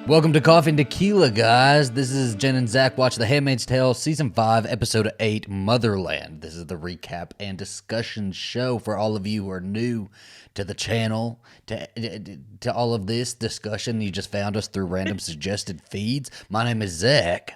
Welcome to Coffee and Tequila, guys. This is Jen and Zach watch The Handmaid's Tale, Season 5, Episode 8, Motherland. This is the recap and discussion show for all of you who are new to the channel, to all of this discussion. You just found us through random suggested feeds. My name is Zach.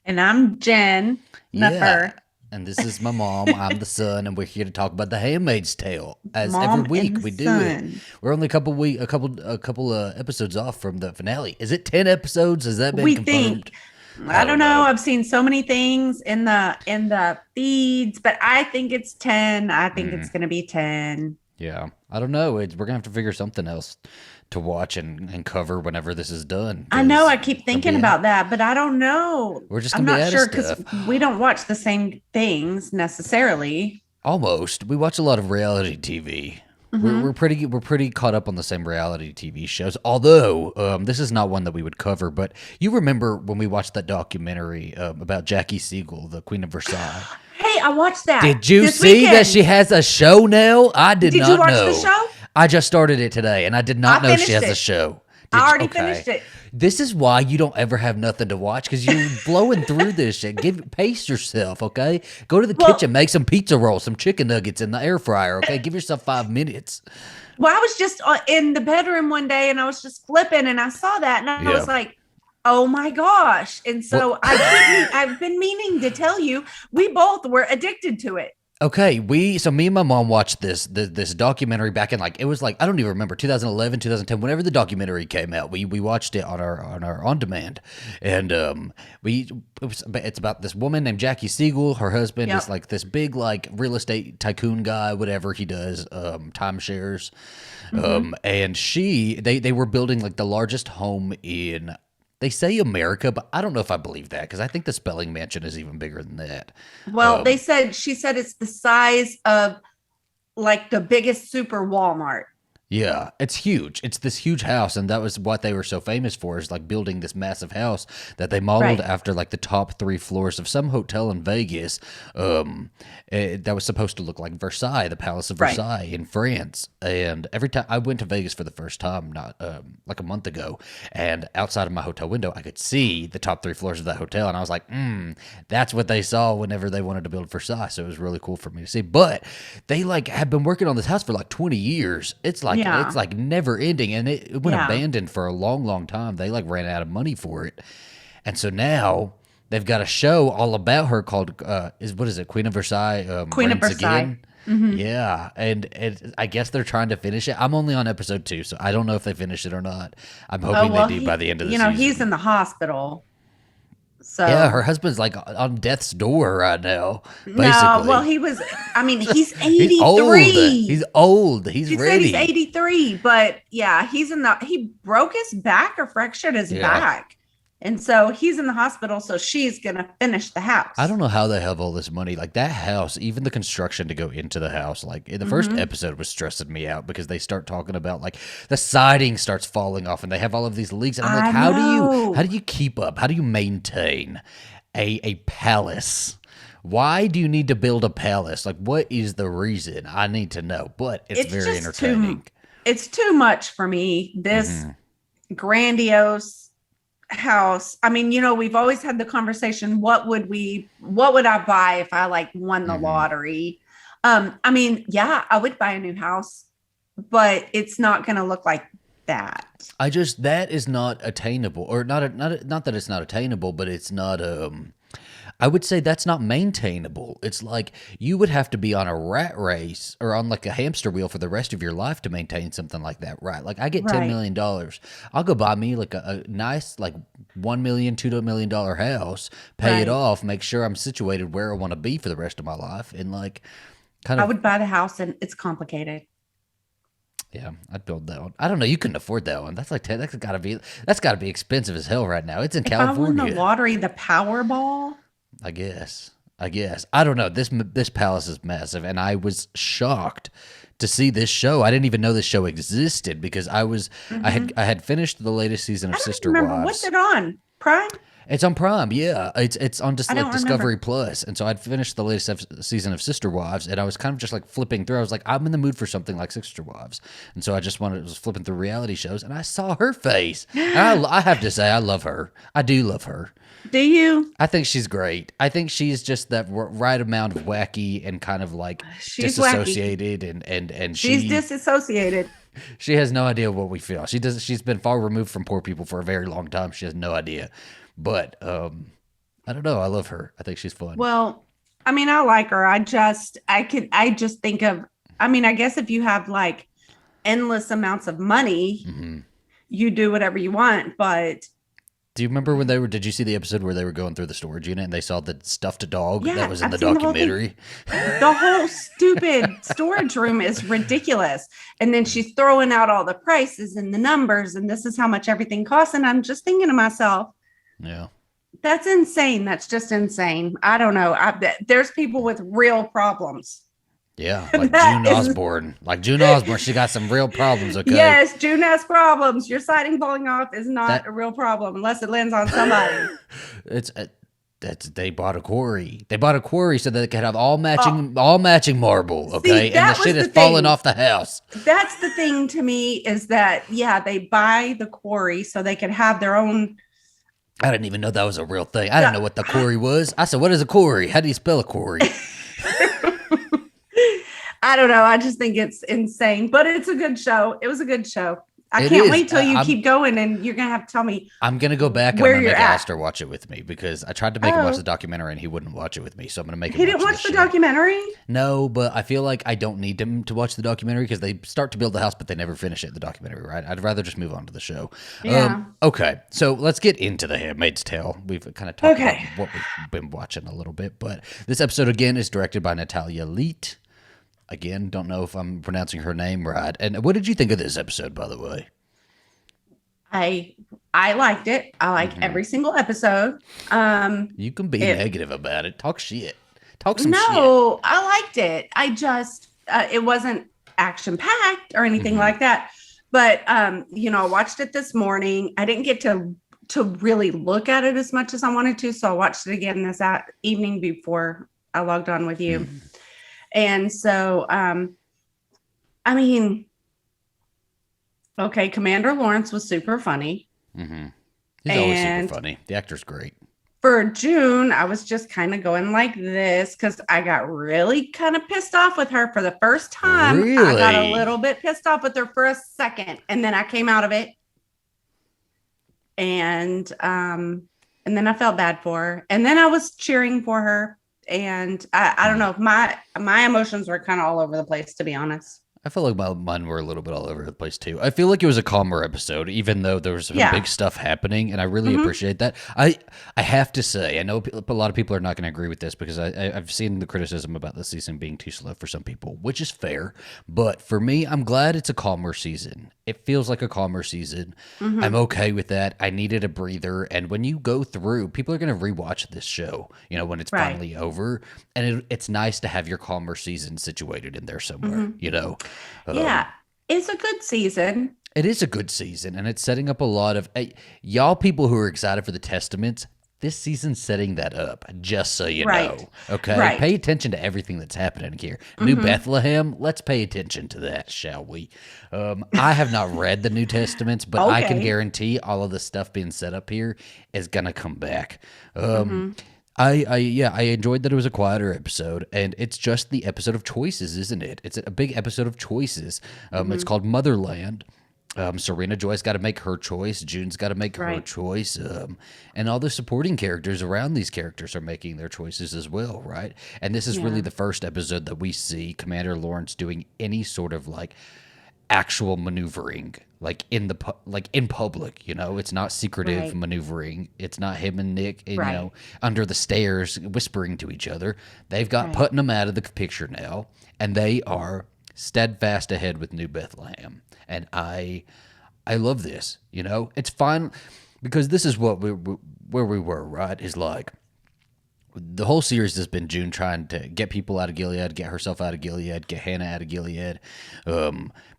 And I'm Jen, not her. And this is my mom. I'm the son, and we're here to talk about The Handmaid's Tale. As Mom every week and we do son. it. We're only a couple episodes off from the finale. Is it 10 episodes? Has that been We confirmed? think. I don't know. I've seen so many things in the feeds, but I think it's 10. I think it's going to be 10. Yeah, I don't know. We're gonna have to figure something else to watch and cover whenever this is done. I know. I keep thinking about that, but I don't know. We're just I'm gonna be not out sure of because stuff. we don't watch the same things necessarily. Almost. We watch a lot of reality TV. We're pretty caught up on the same reality TV shows. Although this is not one that we would cover, but you remember when we watched that documentary about Jackie Siegel, the Queen of Versailles? Hey, I watched that. Did you this see weekend. that she has a show now? I did not know. Did you watch the show? I just started it today, and I did not know she has a show. I already finished it. This is why you don't ever have nothing to watch, because you're blowing through this shit. Pace yourself, okay? Go to the kitchen, make some pizza rolls, some chicken nuggets in the air fryer, okay? Give yourself 5 minutes. Well, I was just in the bedroom one day, and I was just flipping, and I saw that, and I was like, oh my gosh. And so I've been meaning to tell you, we both were addicted to it. Okay, so me and my mom watched this documentary back in I don't even remember 2011, 2010, whenever the documentary came out. We watched it on our on demand, and it's about this woman named Jackie Siegel. Her husband is this big real estate tycoon guy, whatever he does, timeshares, and they were building the largest home in. They say America, but I don't know if I believe that, because I think the Spelling Mansion is even bigger than that. Well, she said it's the size of the biggest super Walmart. Yeah, it's huge. It's this huge house, and that was what they were so famous for, is building this massive house that they modeled after the top 3 floors of some hotel in Vegas. That was supposed to look like Versailles, the Palace of Versailles in France. And every time I went to Vegas for the first time, not a month ago, and outside of my hotel window, I could see the top 3 floors of that hotel, and I was like, that's what they saw whenever they wanted to build Versailles. So it was really cool for me to see. But they have been working on this house for 20 years. It's it's never ending, and it went abandoned for a long, long time. They ran out of money for it, and so now they've got a show all about her called Queen of Versailles? Queen of Versailles. Mm-hmm. Yeah, and I guess they're trying to finish it. I'm only on episode 2, so I don't know if they finish it or not. I'm hoping they do by the end of the season. He's in the hospital. So yeah, her husband's on death's door right now. Basically. No, well, he's 83. He's old. He's ready. Said he's 83, but yeah, he broke his back or fractured his back. And so he's in the hospital, so she's going to finish the house. I don't know how they have all this money. That house, even the construction to go into the house, in the first episode was stressing me out, because they start talking about the siding starts falling off and they have all of these leaks. And I'm how do you keep up? How do you maintain a palace? Why do you need to build a palace? What is the reason? I need to know, but it's very entertaining. It's too much for me. This grandiose house. We've always had the conversation, what would I buy if I won the lottery? I would buy a new house, but it's not going to look like that. That is not attainable, or not that it's not attainable, but it's not I would say that's not maintainable. It's you would have to be on a rat race or on a hamster wheel for the rest of your life to maintain something like that, right? I get $10 million. I'll go buy me a nice $1 million, $2 million house, pay it off, make sure I'm situated where I want to be for the rest of my life, and I would buy the house, and it's complicated. Yeah, I'd build that one. I don't know. You couldn't afford that one. That's that's gotta be expensive as hell right now. It's in California. I won the lottery, the Powerball. I guess. I don't know. This palace is massive, and I was shocked to see this show. I didn't even know this show existed, because I had finished the latest season of Sister Wives. What's it on? Prime? It's on Prime, yeah. It's on just I like don't Discovery remember. Plus. And so I'd finished the latest season of Sister Wives, and I was kind of just like flipping through. I was like, I'm in the mood for something like Sister Wives, and so I just was flipping through reality shows, and I saw her face. And I have to say, I love her. I do love her. Do you? I think she's great. I think she's just that right amount of wacky and kind of like She's wacky. disassociated, and She's disassociated. she has no idea what we feel. She does. She's been far removed from poor people for a very long time. She has no idea. But I don't know. I love her. I think she's fun. Well, I mean, I like her. I just think of, I mean, I guess if you have like endless amounts of money, you do whatever you want. But Do you remember when did you see the episode where they were going through the storage unit and they saw the stuffed dog yeah, that was in I've the seen the whole thing. documentary? The whole stupid storage room is ridiculous. And then she's throwing out all the prices and the numbers, and this is how much everything costs. And I'm just thinking to myself, Yeah. that's insane. That's just insane. I don't know. There's people with real problems. Yeah, like That June is- Osborne. Like June Osborne, she got some real problems, okay? Yes, June has problems. Your siding falling off is not That- a real problem unless it lands on somebody. They bought a quarry. They bought a quarry so that they could have all matching marble, okay? And that the shit was is the falling thing. off the house. That's the thing to me is that, yeah, they buy the quarry so they could have their own. I didn't even know that was a real thing. I didn't know what the quarry was. I said, what is a quarry? How do you spell a quarry? I don't know. I just think it's insane, but it's a good show. It was a good show. I It can't is. wait till you I'm- keep going, and you're gonna have to tell me. I'm going to go back and Where I'm going to you're make at. Alastair watch it with me because I tried to make him watch Oh. the documentary and he wouldn't watch it with me. So I'm going to make him He didn't watch this the shit. documentary. No, but I feel like I don't need him to watch the documentary because they start to build the house, but they never finish it, the documentary, right? I'd rather just move on to the show. Yeah. Okay, so let's get into The Handmaid's Tale. We've kind of talked Okay. about what we've been watching a little bit, but this episode, again, is directed by Natalia Leet. Again, don't know if I'm pronouncing her name right. And what did you think of this episode, by the way? I liked it. I like every single episode. You can be negative about it. Talk shit. Talk some shit. No, I liked it. I just it wasn't action packed or anything like that. But you know, I watched it this morning. I didn't get to really look at it as much as I wanted to, so I watched it again this evening before I logged on with you. And so I mean, okay, Commander Lawrence was super funny. He's always super funny. The actor's great. For June, I was just kind of going like this because I got really kind of pissed off with her for the first time. I got a Really? little bit pissed off with her for a second, and then I came out of it. And then I felt bad for her. And then I was cheering for her. And I don't know, my emotions were kind of all over the place, to be honest. I feel like mine were a little bit all over the place too. I feel like it was a calmer episode, even though there was some Yeah. big stuff happening, and I really appreciate that. I have to say, I know a lot of people are not going to agree with this because I've seen the criticism about the season being too slow for some people, which is fair. But for me, I'm glad it's a calmer season. It feels like a calmer season. I'm okay with that. I needed a breather, and when you go through, people are going to rewatch this show. You know, when it's Right. finally over, and it's nice to have your calmer season situated in there somewhere. You know. Yeah, it's a good season. It is a good season, and it's setting up a lot of y'all people who are excited for the Testaments. This season's setting that up, just so you Right. know. Okay, Right. pay attention to everything that's happening here. New Bethlehem, let's pay attention to that, shall we? I have not read the New Testaments, but I can Okay. guarantee all of the stuff being set up here is gonna come back. I enjoyed that it was a quieter episode, and it's just the episode of choices, isn't it? It's a big episode of choices. It's called Motherland. Serena Joy's got to make her choice. June's got to make her Right. choice. And all the supporting characters around these characters are making their choices as well, right? And this is really the first episode that we see Commander Lawrence doing any sort of like actual maneuvering, like in public. You know, it's not secretive Right. maneuvering. It's not him and Nick, you Right. know, under the stairs whispering to each other. They've got Putnam out of the picture now, and they are steadfast ahead with New Bethlehem. And I love this. You know, it's fine because this is what where we were, right? Is like the whole series has been June trying to get people out of Gilead, get herself out of Gilead, get Hannah out of Gilead.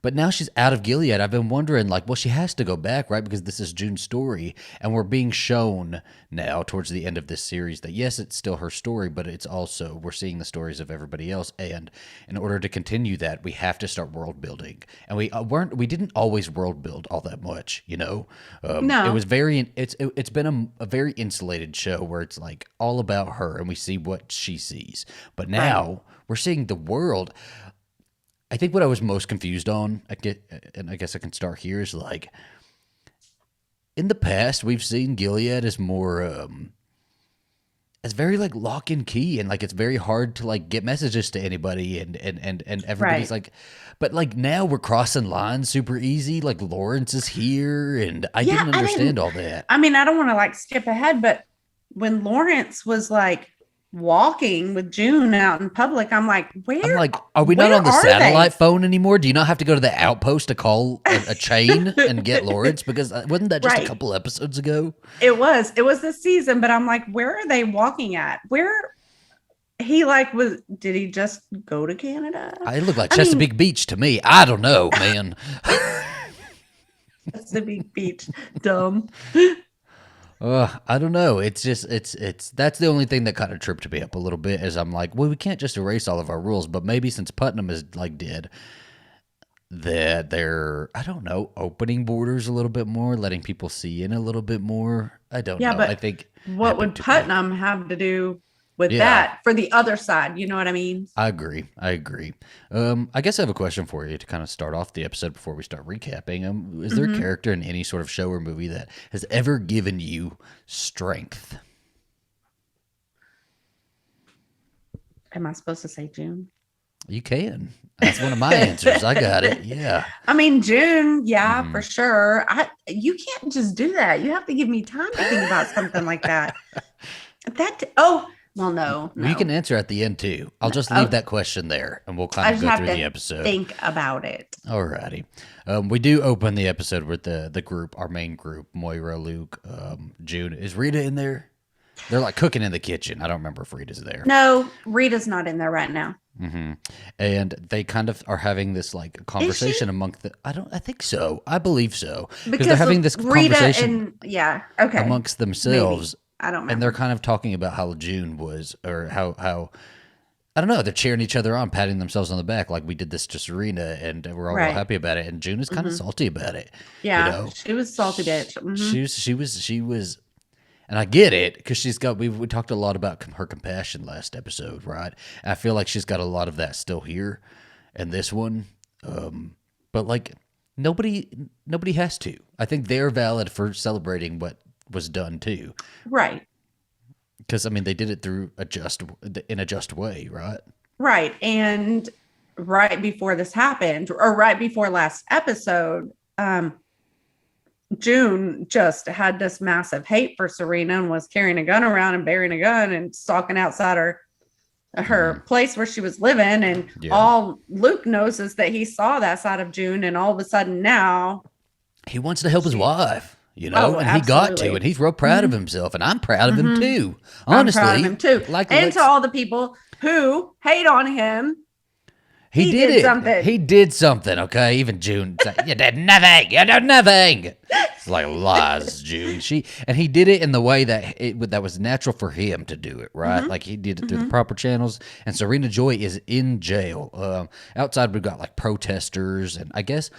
But now she's out of Gilead. I've been wondering, like, well, she has to go back, right? Because this is June's story. And we're being shown now towards the end of this series that, yes, it's still her story, but it's also, we're seeing the stories of everybody else. And in order to continue that, we have to start world building. And we didn't always world build all that much, you know? No. It was it's been a very insulated show where it's like all about her and we see what she sees. But now we're seeing the world. I think what I was most confused on, I guess I can start here, is like, in the past, we've seen Gilead as more, as very like lock and key, and like it's very hard to like get messages to anybody, and everybody's like, but like now we're crossing lines super easy. Like Lawrence is here, and I didn't understand all that. I mean, I don't want to like skip ahead, but when Lawrence was like walking with June out in public, I'm like, are we not on the satellite phone anymore? Do you not have to go to the outpost to call a chain and get Lawrence? Because wasn't that just a couple episodes ago? It was this season, but I'm like, where are they walking at? Where he like did he just go to Canada? It looked like Chesapeake Beach to me. I don't know, man. Chesapeake Beach, dumb. I don't know. It's just that's the only thing that kind of tripped me up a little bit. Is I'm like, well, we can't just erase all of our rules, but maybe since Putnam is like did that, they're, I don't know, opening borders a little bit more, letting people see in a little bit more. I don't know. But I think what would Putnam have to do with that for the other side? You know what I mean? I agree. I guess I have a question for you to kind of start off the episode before we start recapping. Is there a character in any sort of show or movie that has ever given you strength? Am I supposed to say June? You can. That's one of my answers. I got it. Yeah. I mean, June, for sure. You can't just do that. You have to give me time to think about something like that. Well, no. You can answer at the end too. I'll just leave that question there, and we'll kind of go through the episode. Think about it. Alrighty. We do open the episode with the group, our main group: Moira, Luke, June. Is Rita in there? They're like cooking in the kitchen. I don't remember if Rita's there. No, Rita's not in there right now. Mm-hmm. And they kind of are having this like conversation among the. I think so. I believe so because they're having this conversation. Amongst themselves. Maybe. I don't remember. And they're kind of talking about how June was, or how I don't know, they're cheering each other on, patting themselves on the back, like we did this to Serena, and we're all real happy about it. And June is kind of salty about it. Yeah, you know? She was salty bitch. Mm-hmm. She was, and I get it because she's got. We talked a lot about her compassion last episode, right? And I feel like she's got a lot of that still here, in this one. But like nobody has to. I think they're valid for celebrating what was done too, right? Because I mean they did it in a just way, right. And right before this happened, or right before last episode, June just had this massive hate for Serena and was carrying a gun around and bearing a gun and stalking outside her place where she was living, and all Luke knows is that he saw that side of June, and all of a sudden now he wants to help his wife. You know, and he got to, and he's real proud of himself, and I'm proud of him too. Honestly, I'm proud of him too. And to all the people who hate on him, he did something. He did something. Okay, even June, you did nothing. You did nothing. It's like lies, June. He did it in the way that was natural for him to do it, right? Like he did it through the proper channels. And Serena Joy is in jail. Outside, we've got like protesters, and I guess.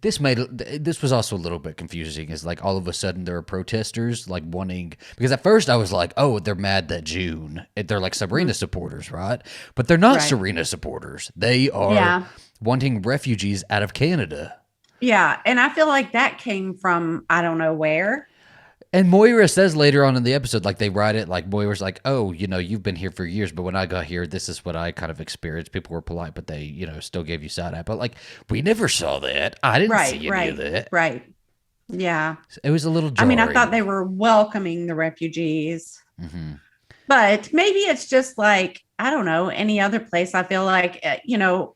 This was also a little bit confusing. Is like all of a sudden there are protesters like wanting, because at first I was like, oh, they're mad that June, they're like Serena supporters, right? But they're not Serena supporters. They are wanting refugees out of Canada. Yeah, and I feel like that came from I don't know where. And Moira says later on in the episode, like they write it, like Moira's like, oh, you know, you've been here for years, but when I got here, this is what I kind of experienced. People were polite, but they, you know, still gave you side eye. But like, we never saw that. I didn't see any of that. Right. Yeah. It was a little jarring. I mean, I thought they were welcoming the refugees. Mm-hmm. But maybe it's just like, I don't know, any other place. I feel like, you know,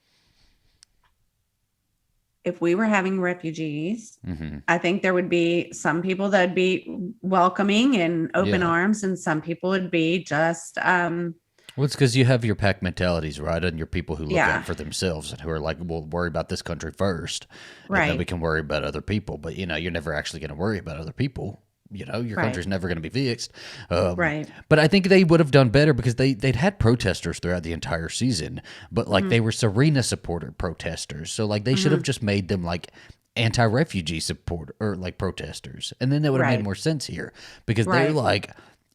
if we were having refugees, Mm-hmm. I think there would be some people that would be welcoming and open Yeah. arms, and some people would be just, Well, it's because you have your pack mentalities, right? And your people who look yeah, out for themselves and who are like, we'll worry about this country first, and then we right, can worry about other people. But, you're never actually going to worry about other people. Your right, country's never going to be fixed. right. But I think they would have done better because they'd had protesters throughout the entire season, but like they were Serena supporter protesters. So like they should have Mm-hmm. just made them like anti-refugee support or like protesters. And then that would have made Right, more sense here because they're right. like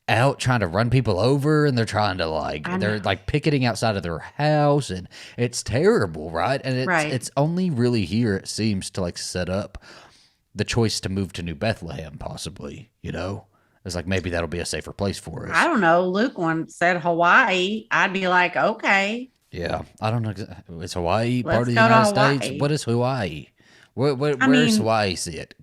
out trying to run people over and they're trying to I they're know. like picketing outside of their house and it's terrible, right? And it's Right. it's only really here it seems to like set up the choice to move to New Bethlehem possibly, It's like maybe that'll be a safer place for I us. don't know. Luke once said Hawaii. I'd be like, okay, Yeah, I don't know. Is Hawaii part let's of the go to United States? Hawaii. What is Hawaii? I Where's mean, Hawaii sit?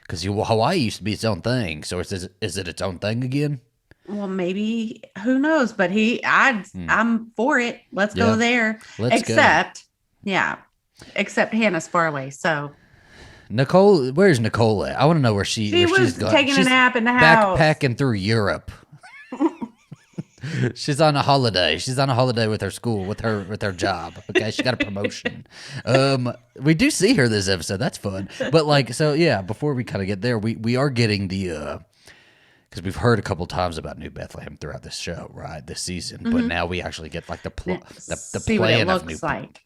Because Hawaii used to be its own thing. So is it its own thing again? well, maybe who knows? But Hmm. I'm for it. Let's go Yeah, there. let's go. Except, yeah, except Hannah's far away, so Nicole, where's Nicole at? I want to know where she she's was gone. taking a She's nap in the house. backpacking through Europe. She's on a holiday. She's on a holiday with her school, with her job. Okay, she got a promotion. We do see her this episode. That's fun. But like, so yeah. Before we kind of get there, we are getting the because we've heard a couple times about New Bethlehem throughout this show, right? This season, but Mhm. now we actually get like the the See what it plan of New looks like.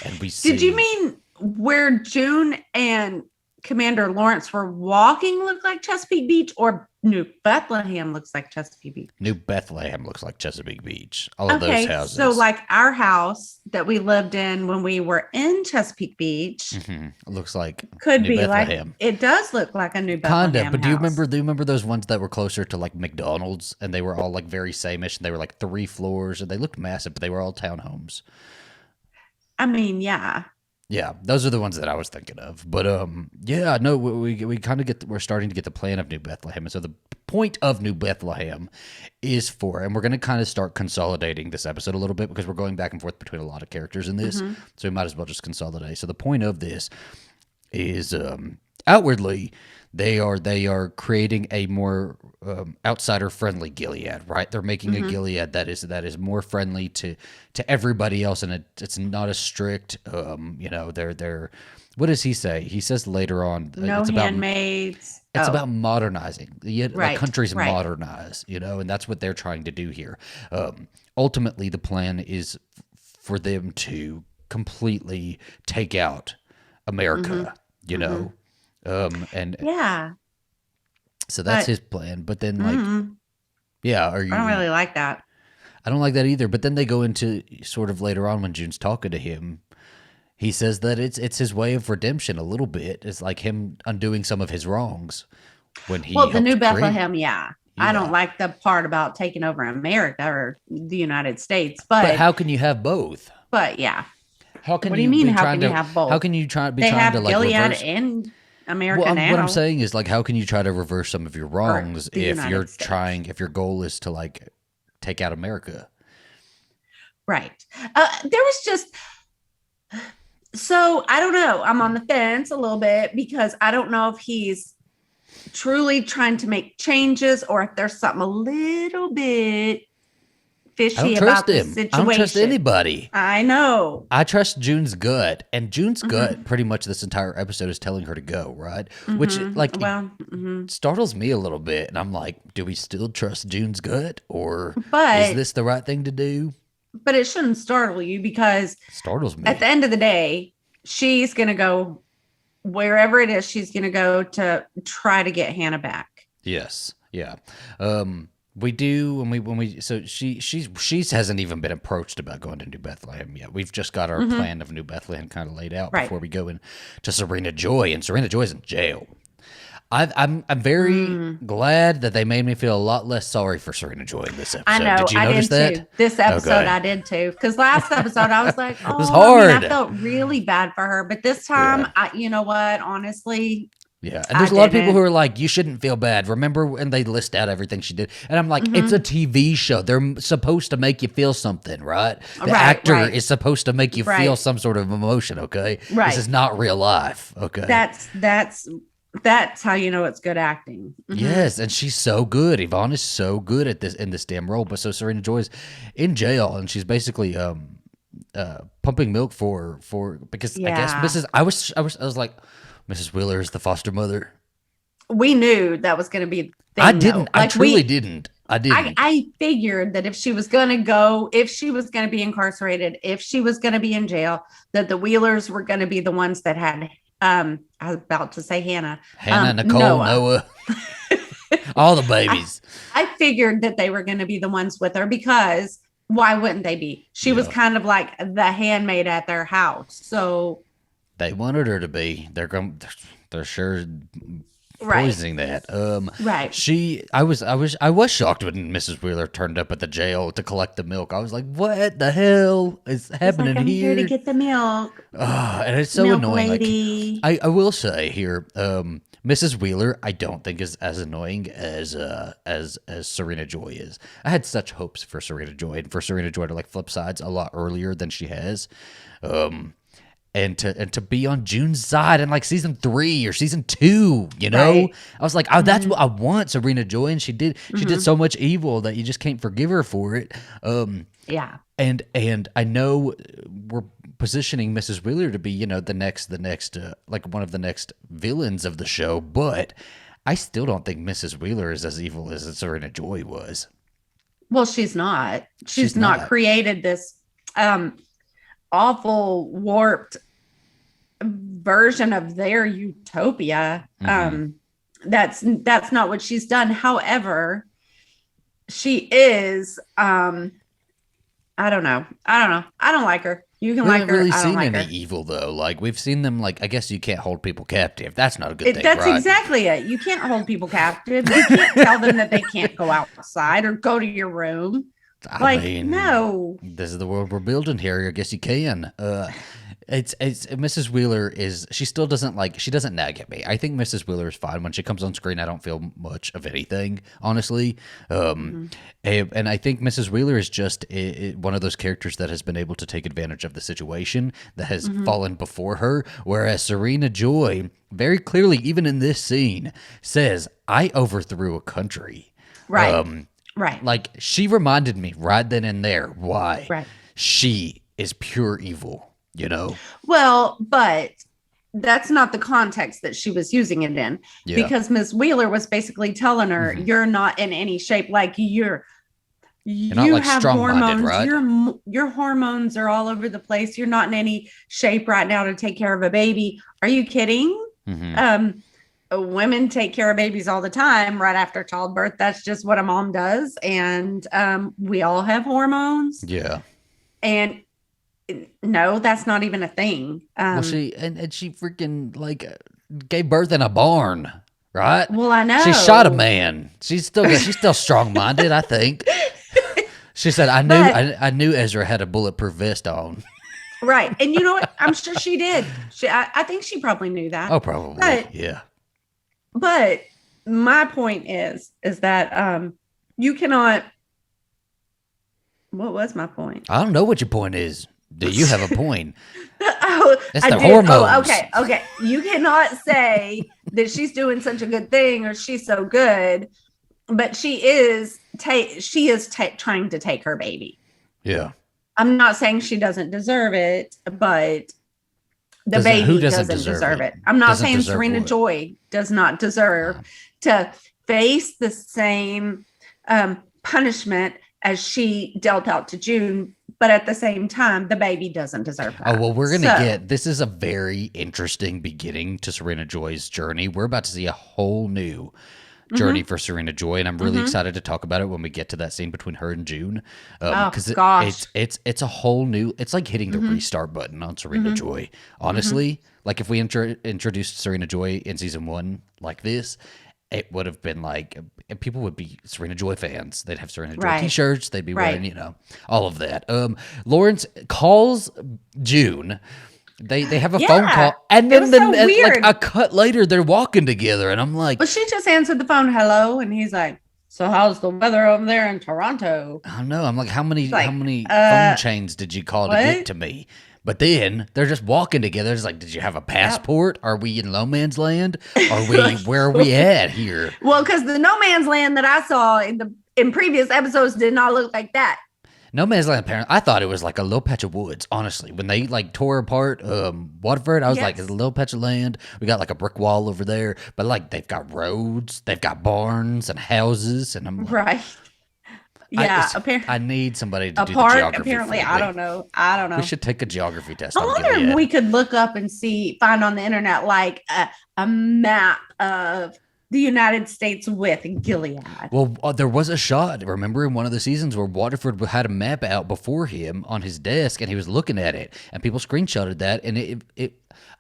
and we see. Did you mean where June and Commander Lawrence were walking looked like Chesapeake Beach, or New Bethlehem looks like Chesapeake Beach? New Bethlehem looks like Chesapeake Beach. All of those Okay, houses. so like our house that we lived in when we were in Chesapeake Beach It looks like could New be Bethlehem. like, it does look like a New Bethlehem Kinda, but do house. you remember those ones that were closer to like McDonald's and they were all like very same-ish and they were like 3 floors and they looked massive, but they were all townhomes. I mean, yeah. Yeah, those are the ones that I was thinking of. But yeah, no, we kind of we're starting to get the plan of New Bethlehem. And so the point of New Bethlehem is and we're going to kind of start consolidating this episode a little bit because we're going back and forth between a lot of characters in this. Mhm. So we might as well just consolidate. So the point of this is outwardly they are creating a more outsider friendly Gilead, right? They're making a Mhm. Gilead that is more friendly to everybody else, and it's not as strict. They're what does he say? He says later on No it's about handmaids. it's Oh, about modernizing. The right, countries right. modernize, and that's what they're trying to do here. Ultimately, the plan is for them to completely take out America, and Yeah. so that's But his plan. But then, like, mhm, yeah, I don't really like that. I don't like that either. But then they go into sort of later on when June's talking to him. He says that it's his way of redemption a little bit. It's like him undoing some of his wrongs when he Well, the helped New create. Bethlehem, yeah. I don't Yeah. like the part about taking over America or the United States, But how can you have both? yeah. How can What do you you mean? be How trying can to you have both? how can you try be They trying have to like Gilead reverse in America well, now. what I'm saying is like how can you try to reverse some of your wrongs the if United you're States. trying if your goal is to like take out America? Right. There was just, so I don't know. I'm on the fence a little bit because I don't know if he's truly trying to make changes or if there's something a little bit I don't fishy trust about the him. situation. I don't trust anybody. I know. I trust June's gut, and June's Mhm. gut pretty much this entire episode is telling her to go, right? Which Mhm. like well, mhm. startles me a little bit, and I'm like, do we still trust June's gut, or is but this the right thing to do? but it shouldn't startle you because Startles me. at the end of the day, she's going to go wherever it is. She's going to go to try to get Hannah back. Yes. Yeah. We do when we so she hasn't even been approached about going to New Bethlehem yet. We've just got our plan of New Bethlehem kind of laid out Right. before we go in to Serena Joy, and Serena Joy's in jail. I'm very glad that they made me feel a lot less sorry for Serena Joy in this episode. I know. Did you I notice did that? too. This episode, Okay. I did too. Because last episode, I was like, oh, was I hard. felt really bad for her. But this time, you know what? Honestly, Yeah, and there's a lot of people who are like, you shouldn't feel bad. Remember, and they list out everything she did. And I'm like, it's a TV show. They're supposed to make you feel something, right? The actor is supposed to make you feel some sort of emotion, okay? Right. This is not real life, okay? That's how you know it's good acting. Yes, and she's so good. Yvonne is so good at this in this damn role. But so Serena Joy's in jail, and she's basically pumping milk for because I guess I was like, Mrs. Wheeler is the foster mother. We knew that was going to be. I didn't. I truly didn't. I didn't. I figured that if she was going to be incarcerated, if she was going to be in jail, that the Wheelers were going to be the ones that had. I was about to say Hannah, Nicole, Noah, all the babies. I figured that they were going to be the ones with her because why wouldn't they be? She was kind of like the handmaid at their house, so. They wanted her to be. They're sure poisoning that. Right. I was shocked when Mrs. Wheeler turned up at the jail to collect the milk. I was like, what the hell is happening I'm here? here to get the milk. And it's so milk annoying. Lady. Like, I will say here, Mrs. Wheeler, I don't think is as annoying as Serena Joy is. I had such hopes for Serena Joy and for Serena Joy to like flip sides a lot earlier than she has. And to be on June's side in like season 3 or season 2, you know, right. I was like, oh, that's what I want, Serena Joy, and she did so much evil that you just can't forgive her for it. Yeah, and I know we're positioning Mrs. Wheeler to be, you know, the next like one of the next villains of the show, but I still don't think Mrs. Wheeler is as evil as Serena Joy was. Well, she's not. She's not created this. Awful warped version of their utopia. That's not what she's done. However, she is I don't know. I don't like her. You can like her. We haven't really I don't seen like any her. evil though. Like we've seen them. Like I guess you can't hold people captive. That's not a good thing. That's right? exactly it. You can't hold people captive. You can't tell them that they can't go outside or go to your room. I mean, no. This is the world we're building here. I guess you can. It's Mrs. Wheeler she still doesn't she doesn't nag at me. I think Mrs. Wheeler is fine when she comes on screen. I don't feel much of anything, honestly. And I think Mrs. Wheeler is just one of those characters that has been able to take advantage of the situation that has fallen before her. Whereas Serena Joy, very clearly, even in this scene, says, "I overthrew a country." Right. Right. Like, she reminded me right then and there why she is pure evil, you know? Well, but that's not the context that she was using it in. Yeah. Because Ms. Wheeler was basically telling her, you're not in any shape. Like, you not like have hormones. Right? Your hormones are all over the place. You're not in any shape right now to take care of a baby. Are you kidding? Women take care of babies all the time right after childbirth. That's just what a mom does. And we all have hormones. Yeah. And no, that's not even a thing. Well, she freaking gave birth in a barn, right? Well, I know. She shot a man. She's still strong-minded, I think. She said, I knew Ezra had a bulletproof vest on. Right. And you know what? I'm sure she did. I think she probably knew that. Oh, probably. Yeah. But my point is that you cannot. What was my point? I don't know what your point is. Do you have a point? It's the hormones. Oh, okay. You cannot say that she's doing such a good thing or she's so good, but she is trying to take her baby. Yeah. I'm not saying she doesn't deserve it, but the baby doesn't deserve it. I'm not saying Serena Joy does not deserve to face the same punishment as she dealt out to June, but at the same time, the baby doesn't deserve that. Oh, well, this is a very interesting beginning to Serena Joy's journey. We're about to see a whole new journey for Serena Joy, and I'm really excited to talk about it when we get to that scene between her and June. Because it's a whole new. It's like hitting the restart button on Serena Joy. Honestly, like if we introduced Serena Joy in season 1 like this, it would have been like people would be Serena Joy fans. They'd have Serena Joy t-shirts. They'd be wearing, all of that. Lawrence calls June They have a phone call, and then like a cut later, they're walking together, and I'm like, but she just answered the phone, hello, and he's like, so how's the weather over there in Toronto? I don't know. I'm like, how many phone chains did you call to get to me? But then they're just walking together. It's like, did you have a passport? Yep. Are we in no man's land? Where are we at here? Well, because the no man's land that I saw in previous episodes did not look like that. No Man's Land, apparently, I thought it was like a little patch of woods, honestly. When they like tore apart Waterford, I was like, it's a little patch of land. We got like a brick wall over there. But like they've got roads, they've got barns and houses. And I'm like, right. Yeah. I need somebody to do the geography. Apparently, I don't know. We should take a geography test. I wonder if we could look up and find on the internet like a map of the United States with Gilead. Well, there was a shot, remember, in one of the seasons where Waterford had a map out before him on his desk, and he was looking at it, and people screenshotted that, and it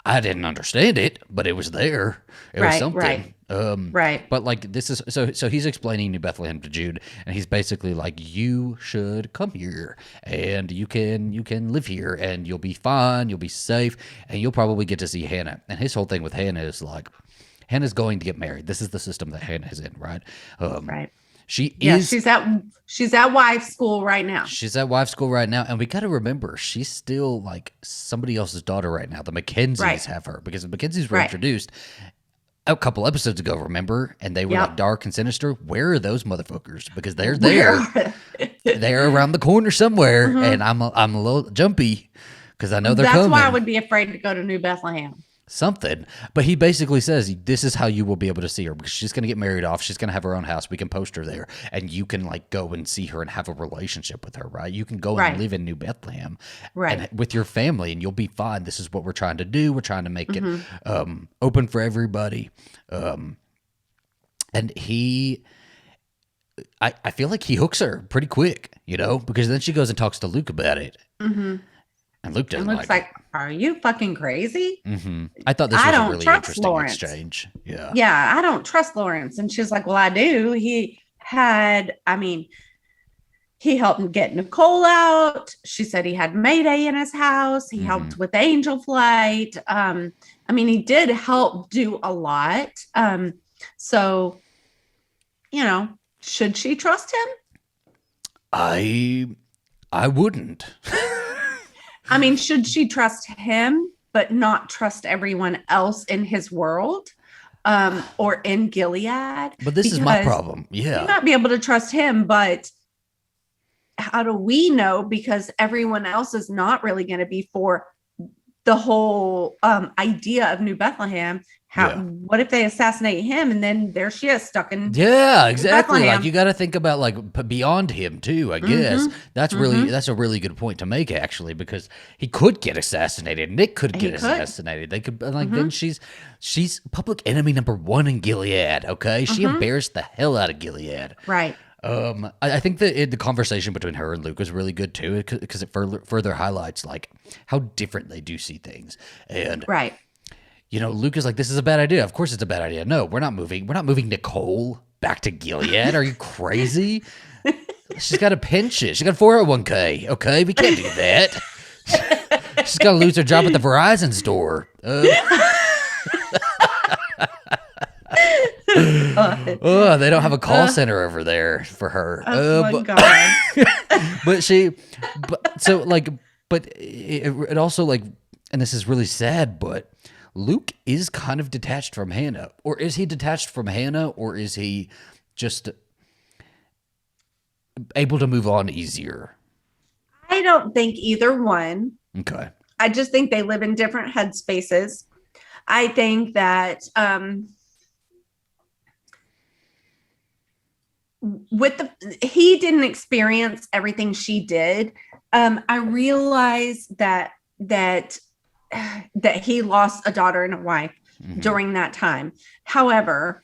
I didn't understand it, but it was there. It was something. Right. But like this is so he's explaining New Bethlehem to Jude, and he's basically like, you should come here, and you can live here, and you'll be fine, you'll be safe, and you'll probably get to see Hannah. And his whole thing with Hannah is like, Hannah's going to get married. This is the system that Hannah is in, right? Right. She's at wife school right now. She's at wife school right now, and we got to remember she's still like somebody else's daughter right now. The Mackenzies have her because the Mackenzies were introduced a couple episodes ago, remember? And they were like dark and sinister. Where are those motherfuckers? Because they're there. They're around the corner somewhere, and I'm a little jumpy because I know they're coming. That's why I would be afraid to go to New Bethlehem. Something, but he basically says this is how you will be able to see her, because she's going to get married off, she's going to have her own house, we can post her there, and you can like go and see her and have a relationship with her, right? You can go and live in New Bethlehem and with your family, and you'll be fine. This is what we're trying to do. We're trying to make it open for everybody. And I feel like he hooks her pretty quick, because then she goes and talks to Luke about it. And Luke doesn't like, are you fucking crazy? I thought this was a really interesting exchange. Yeah, I don't trust Lawrence. And she's like, well, I do. He helped get Nicole out. She said he had Mayday in his house. He helped with Angel Flight. He did help do a lot. So, should she trust him? I wouldn't. Should she trust him, but not trust everyone else in his world, or in Gilead? But this is my problem. Yeah. You might be able to trust him, but how do we know? Because everyone else is not really going to be for the whole idea of New Bethlehem. What if they assassinate him, and then there she is stuck in exactly. Bethlehem. Like, you got to think about like beyond him too, I guess. That's a really good point to make, actually, because he could get assassinated. Nick could get assassinated. They could then she's public enemy number 1 in Gilead. Okay, she embarrassed the hell out of Gilead. Right. I think that the conversation between her and Luke was really good too, because it further highlights like how different they do see things. And Luke is like, this is a bad idea. Of course it's a bad idea. No, we're not moving. We're not moving Nicole back to Gilead. Are you crazy? She's got a pension. She's got a 401k. Okay, we can't do that. She's got to lose her job at the Verizon store. They don't have a call center over there for her. Oh my God. But it also, like, and this is really sad, but Luke is kind of detached from Hannah. Or is he detached from Hannah, or is he just able to move on easier? I don't think either one. Okay. I just think they live in different headspaces. I think that he didn't experience everything she did. I realized that he lost a daughter and a wife during that time. However,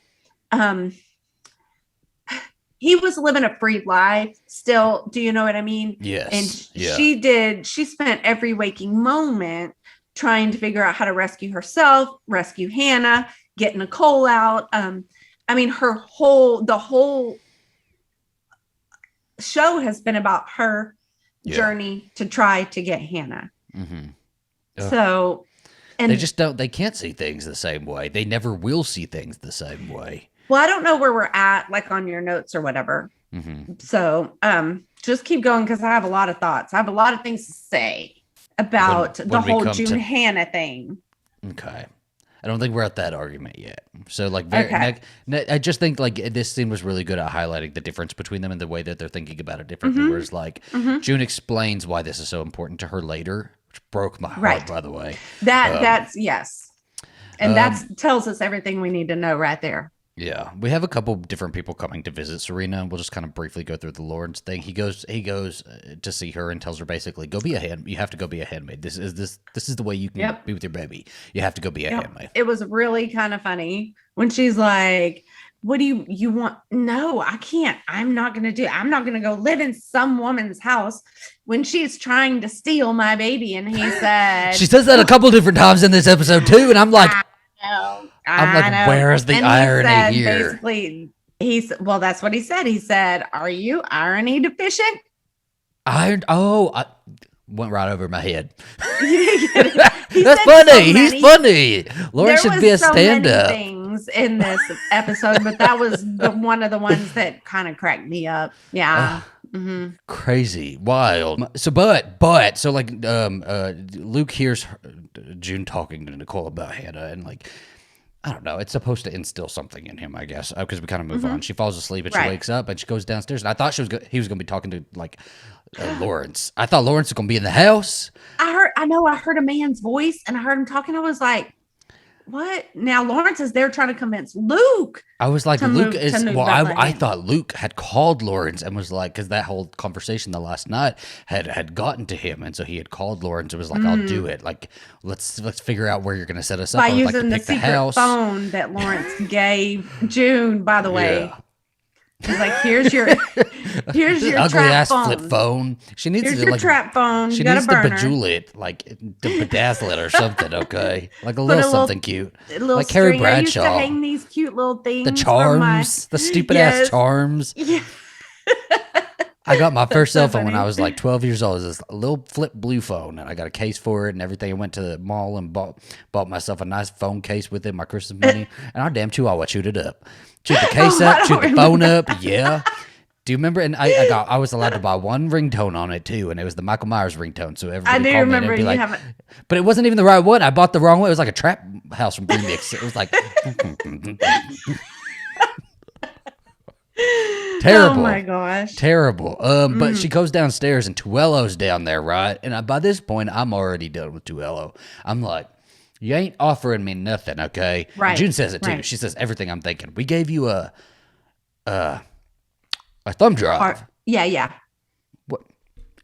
he was living a free life still. Do you know what I mean? Yes. And she spent every waking moment trying to figure out how to rescue herself, rescue Hannah, get Nicole out. The whole show has been about her journey to try to get Hannah. So And they just don't. They can't see things the same way. They never will see things the same way. well, I don't know where we're at, like on your notes or whatever. So just keep going because I have a lot of thoughts. I have a lot of things to say about the whole June Hannah thing. Okay. I don't think we're at that argument yet. So like, I just think like this scene was really good at highlighting the difference between them and the way that they're thinking about it differently. Whereas like June explains why this is so important to her later, which broke my heart, by the way. That's yes. And that tells us everything we need to know right there. Yeah, we have a couple different people coming to visit Serena. We'll just kind of briefly go through the Lawrence thing. He goes to see her and tells her basically, "Go be a hand. You have to go be a handmaid. This is the way you can be with your baby. You have to go be a handmaid." It was really kind of funny when she's like, "What do you want?" No, I can't. I'm not going to go live in some woman's house when she's trying to steal my baby. And he said, she says that a couple different times in this episode too, and I'm like. Where is the irony here? Basically, well, that's what he said. He said, "Are you irony deficient?" I went right over my head. That's funny. He's funny. Lawrence should be a stand-up. Many things in this episode, but that was one of the ones that kind of cracked me up. Yeah. Crazy, wild. So like, Luke hears June talking to Nicole about Hannah, and like, I don't know, it's supposed to instill something in him, I guess, because we kind of move on. She falls asleep and she wakes up and she goes downstairs, and I thought he was going to be talking to like Lawrence. I thought Lawrence was going to be in the house. I heard a man's voice and I heard him talking. I was like, what? Now Lawrence is there trying to convince Luke. I was like, Luke is. Well, I thought Luke had called Lawrence and was like, because that whole conversation the last night had gotten to him, and so he had called Lawrence and was like, "I'll do it. Like, let's figure out where you're going to set us up." By using the secret phone that Lawrence gave June. By the way, he's like, "Here's your ugly trap ass phone. Flip phone. She needs Here's your trap phone. She needs to bejewel it, like to bedazzle it or something. Okay, like something cute, like Carrie Bradshaw. I used to hang these cute little things. The charms, the stupid ass charms. Yeah. I got my first cell phone when I was like 12 years old. It was this little flip blue phone, and I got a case for it and everything. I went to the mall and bought myself a nice phone case with it, my Christmas money, and our damn chihuahua chewed it up. Chewed the case up, chewed the phone up. Yeah. Do you remember? And I was allowed to buy one ringtone on it too, and it was the Michael Myers ringtone. So everybody called me and it'd be like, but it wasn't even the right one. I bought the wrong one. It was like a trap house from Remix. It was like terrible. Oh my gosh, terrible. But she goes downstairs and Toello's down there, right? And by this point, I'm already done with Toello. I'm like, you ain't offering me nothing, okay? Right. And June says it too. Right. She says everything I'm thinking. We gave you a thumb drive. Yeah. What?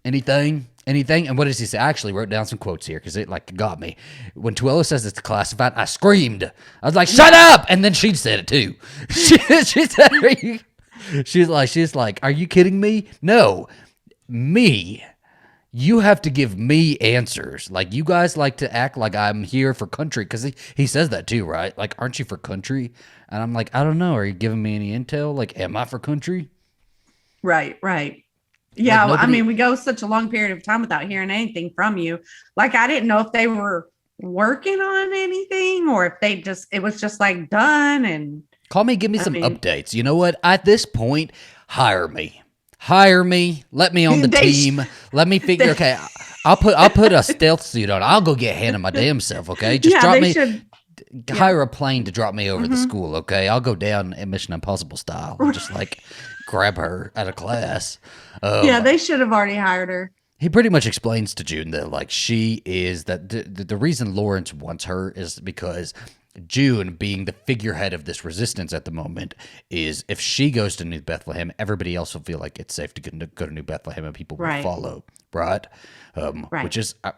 Anything? And what does he say? I actually wrote down some quotes here because it like got me. When Toello says it's classified, I screamed. I was like, "Shut up!" And then she said it too. She said, she's like, "Are you kidding me? No, me. You have to give me answers. Like, you guys like to act like I'm here for country," because he says that too, right? Like, aren't you for country? And I'm like, I don't know. Are you giving me any intel? Like, am I for country? Right. Yeah, like I mean, we go such a long period of time without hearing anything from you. Like, I didn't know if they were working on anything or if it was just like done and... Call me, give me some updates. You know what? At this point, hire me. Let me on the team. Let me figure. Okay, I'll put a stealth suit on. I'll go get Hannah my damn self. Okay, just drop me. Hire a plane to drop me over the school. Okay, I'll go down in Mission Impossible style. Just like grab her out of class. They should have already hired her. He pretty much explains to June that like she is that the reason Lawrence wants her is because June, being the figurehead of this resistance at the moment, is if she goes to New Bethlehem, everybody else will feel like it's safe to go to New Bethlehem and people will follow, right? Which is a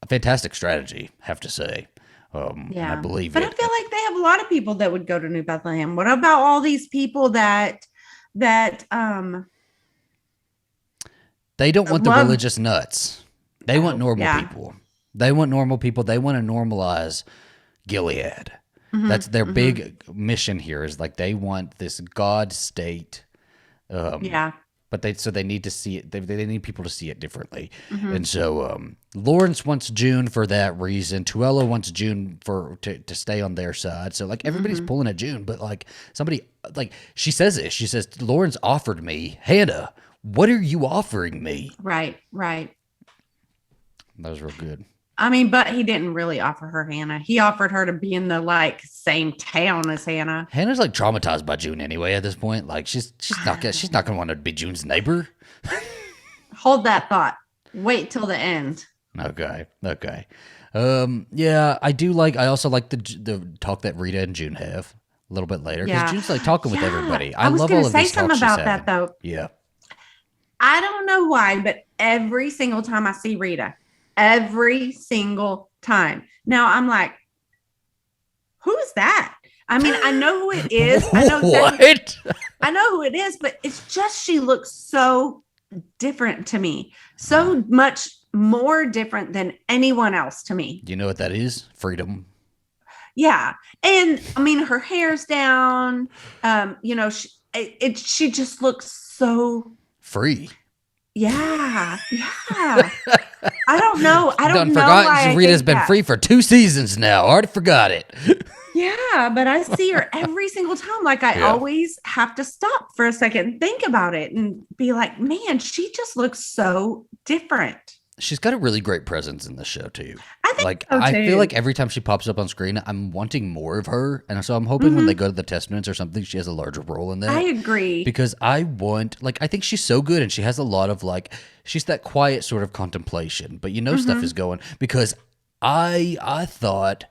fantastic strategy, I have to say. I believe but it. I feel like they have a lot of people that would go to New Bethlehem. What about all these people that they don't want the religious nuts. They want normal people. They want normal people. They want to normalize Gilead. That's their big mission here, is like they want this God state but they need to see it. They need people to see it differently. Mm-hmm. And so Lawrence wants June for that reason. Toello wants June to stay on their side. So like everybody's pulling at June, but like somebody like she says this. She says Lawrence offered me Hannah. What are you offering me? Right. That was real good. I mean, but he didn't really offer her Hannah. He offered her to be in the like same town as Hannah. Hannah's like traumatized by June anyway at this point. Like she's not gonna want to be June's neighbor. Hold that thought. Wait till the end. Okay. Yeah, I also like the talk that Rita and June have a little bit later because June's like talking with everybody. I was love gonna all of say these something talks about she's that having. though. Yeah. I don't know why, but every single time I see Rita, every single time. Now I'm like, who's that? I mean, I know who it is. I know exactly, I know who it is, but it's just she looks so different to me. So much more different than anyone else to me. Do you know what that is? Freedom. Yeah. And I mean, her hair's down. She just looks so free. Yeah. I don't know. I don't know why Rita's been free for 2 seasons now. I already forgot it. Yeah, but I see her every single time. Like I always have to stop for a second and think about it and be like, man, she just looks so different. She's got a really great presence in this show too. I think so too. I feel like every time she pops up on screen, I'm wanting more of her, and so I'm hoping when they go to the Testaments or something, she has a larger role in that. I agree because I think she's so good, and she has a lot of she's that quiet sort of contemplation, but stuff is going because I thought.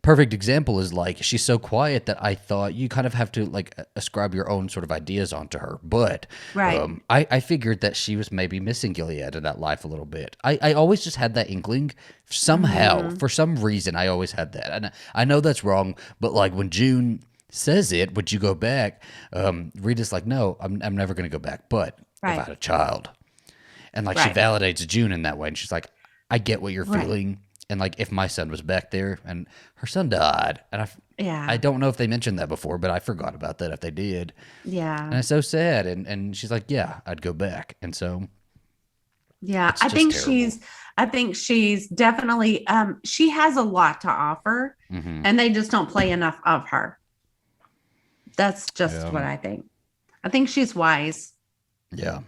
Perfect example is she's so quiet that I thought you kind of have to ascribe your own sort of ideas onto her. But I figured that she was maybe missing Gilead in that life a little bit. I always just had that inkling somehow. For some reason, I always had that. And I know that's wrong, but when June says it, would you go back? Rita's like, no, I'm never going to go back. But if I had a child. And she validates June in that way. And she's like, I get what you're feeling. And if my son was back there and her son died, and I don't know if they mentioned that before, but I forgot about that if they did. Yeah. And it's so sad. And she's like, yeah, I'd go back. And so. Yeah, I think she's definitely, she has a lot to offer and they just don't play enough of her. That's just what I think. I think she's wise. Yeah.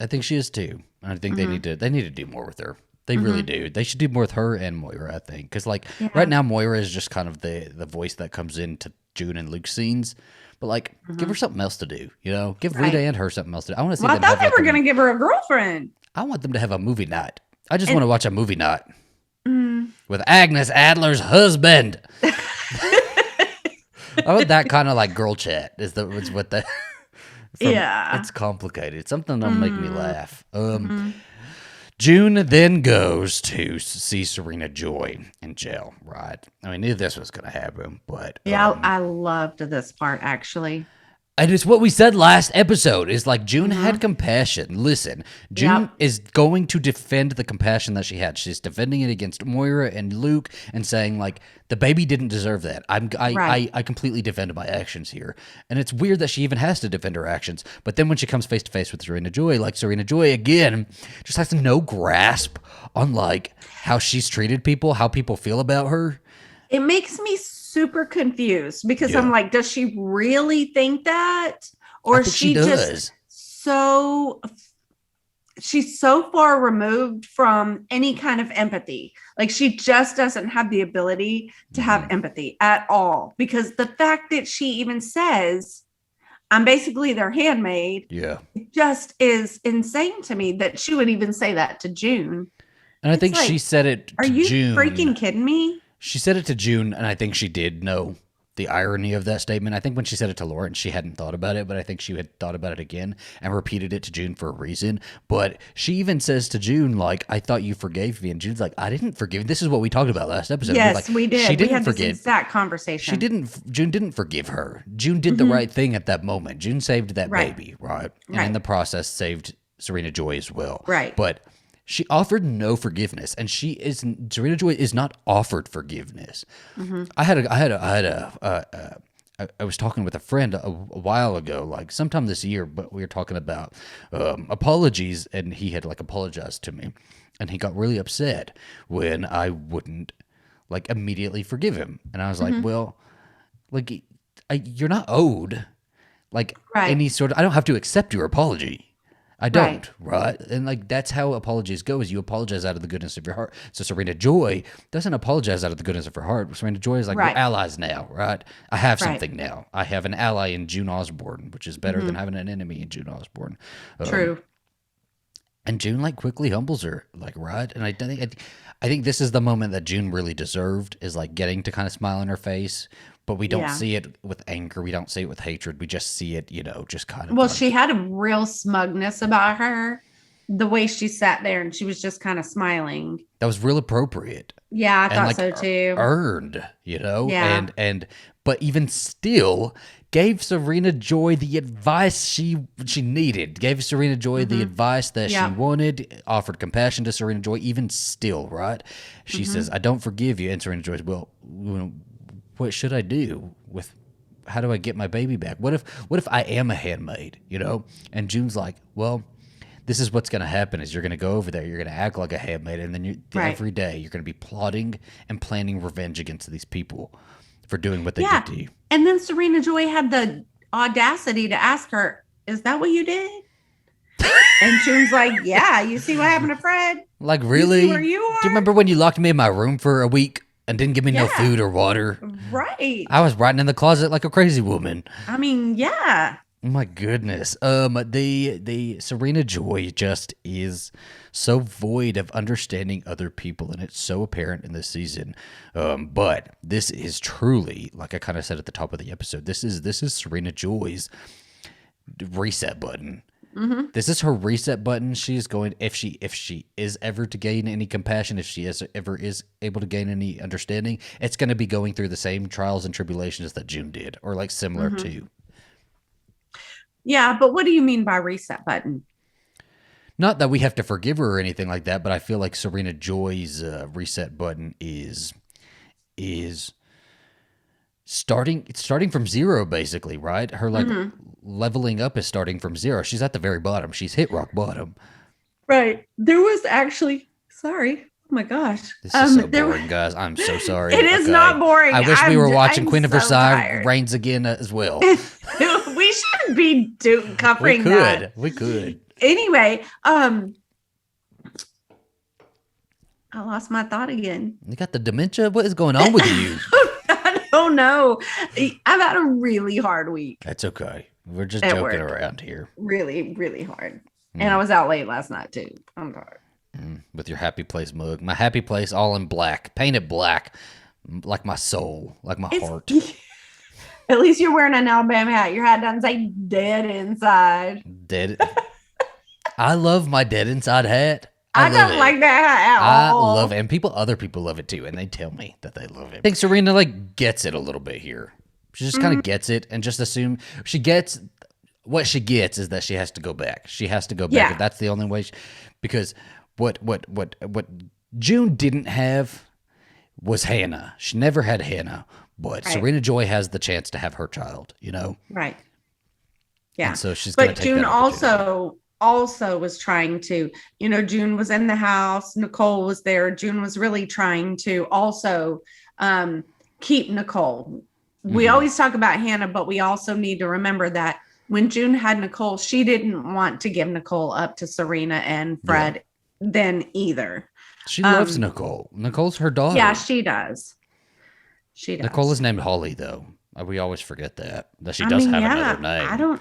I think she is too. And I think they need to do more with her. They really do. They should do more with her and Moira, I think. Because, right now, Moira is just kind of the voice that comes into June and Luke's scenes. But, give her something else to do, Give Rita and her something else to do. I want to see them I thought they were going to give her a girlfriend. I want them to have a movie night. I just want to watch a movie night. With Agnes Adler's husband. I want that kind of, girl chat is what the... It's complicated. Something that'll make me laugh. June then goes to see Serena Joy in jail, right? I mean, knew this was going to happen, but... I loved this part, actually. And it's what we said last episode, is June had compassion. Listen, June is going to defend the compassion that she had. She's defending it against Moira and Luke and saying, the baby didn't deserve that. I completely defend my actions here. And it's weird that she even has to defend her actions. But then when she comes face to face with Serena Joy, Serena Joy, again, just has no grasp on, how she's treated people, how people feel about her. It makes me super confused because I'm like, does she really think that? Or she just she's so far removed from any kind of empathy. She just doesn't have the ability to have empathy at all. Because the fact that she even says, I'm basically their handmaid, it just is insane to me that she would even say that to June. And I think she said it to June. Are you freaking kidding me? She said it to June, and I think she did know the irony of that statement. I think when she said it to Lawrence, she hadn't thought about it, but I think she had thought about it again and repeated it to June for a reason. But she even says to June, I thought you forgave me. And June's like, I didn't forgive you. This is what we talked about last episode. Yes, we did. She didn't we had forgive. This exact conversation. June didn't forgive her. June did the right thing at that moment. June saved that baby, right? And in the process, saved Serena Joy as well. Right. But she offered no forgiveness, and Serena Joy is not offered forgiveness. I had I was talking with a friend a while ago, like sometime this year, but we were talking about apologies, and he had like apologized to me, and he got really upset when I wouldn't like immediately forgive him, and I was like, well, like you're not owed like any sort of. I don't have to accept your apology. I don't, right? And like that's how apologies go, is you apologize out of the goodness of your heart. So Serena Joy doesn't apologize out of the goodness of her heart. Serena Joy is like, we're allies now, right? I have something now. I have an ally in June Osborne, which is better than having an enemy in June Osborne. True. And June like quickly humbles her, like, right? And I think this is the moment that June really deserved, is like getting to kind of smile on her face. But we don't see it with anger. We don't see it with hatred. We just see it, just kind of. Well, like, she had a real smugness about her, the way she sat there and she was just kind of smiling. That was real appropriate. Yeah, I thought so too. Earned, Yeah. But even still gave Serena Joy the advice she needed. Gave Serena Joy the advice that she wanted, offered compassion to Serena Joy, even still, right? She says, I don't forgive you. And Serena Joy says, well, what should I do with, how do I get my baby back? What if I am a handmaid, And June's like, well, this is what's going to happen is you're going to go over there, you're going to act like a handmaid, and then every day you're going to be plotting and planning revenge against these people for doing what they did to you. And then Serena Joy had the audacity to ask her, is that what you did? And June's like, yeah, you see what happened to Fred? Like, really? You see where you are? Do you remember when you locked me in my room for a week and didn't give me no food or water? Right. I was riding in the closet like a crazy woman. I mean, yeah. Oh my goodness. The Serena Joy just is so void of understanding other people, and it's so apparent in this season. But this is truly, like I kind of said at the top of the episode, this is Serena Joy's reset button. This is her reset button. She is going, if she is ever to gain any compassion, if she ever is able to gain any understanding, it's going to be going through the same trials and tribulations that June did, or like similar to. Yeah, but what do you mean by reset button? Not that we have to forgive her or anything like that, but I feel like Serena Joy's reset button is starting from zero, basically, right? Her like leveling up is starting from zero. She's at the very bottom. She's hit rock bottom. Right. There was actually, sorry. Oh my gosh. This is so boring, guys. I'm so sorry. It is not boring. I wish we were watching Queen of Versailles reigns again as well. We should be covering that. We could. Anyway, I lost my thought again. You got the dementia? What is going on with you? I don't know. I've had a really hard week. That's okay. We're just joking around here. Really, really hard. And I was out late last night too. I'm tired. With your happy place mug. My happy place all in black. Painted black. Like my soul. Like my heart. At least you're wearing an Alabama hat. Your hat doesn't say dead inside. Dead. I love my dead inside hat. I don't like that hat at all. I love it. And other people love it too. And they tell me that they love it. I think Serena like gets it a little bit here. She just kind of gets it and just assume she gets what she gets is that she has to go back. She has to go back. If that's the only way. Because what June didn't have was Hannah. She never had Hannah. But Serena Joy has the chance to have her child, Right. Yeah. And so she's but June also was trying to, June was in the house. Nicole was there. June was really trying to also keep Nicole. We always talk about Hannah, but we also need to remember that when June had Nicole, she didn't want to give Nicole up to Serena and Fred then either. She loves Nicole. Nicole's her daughter. Yeah, she does. She does. Nicole is named Holly, though. We always forget that she does have another name.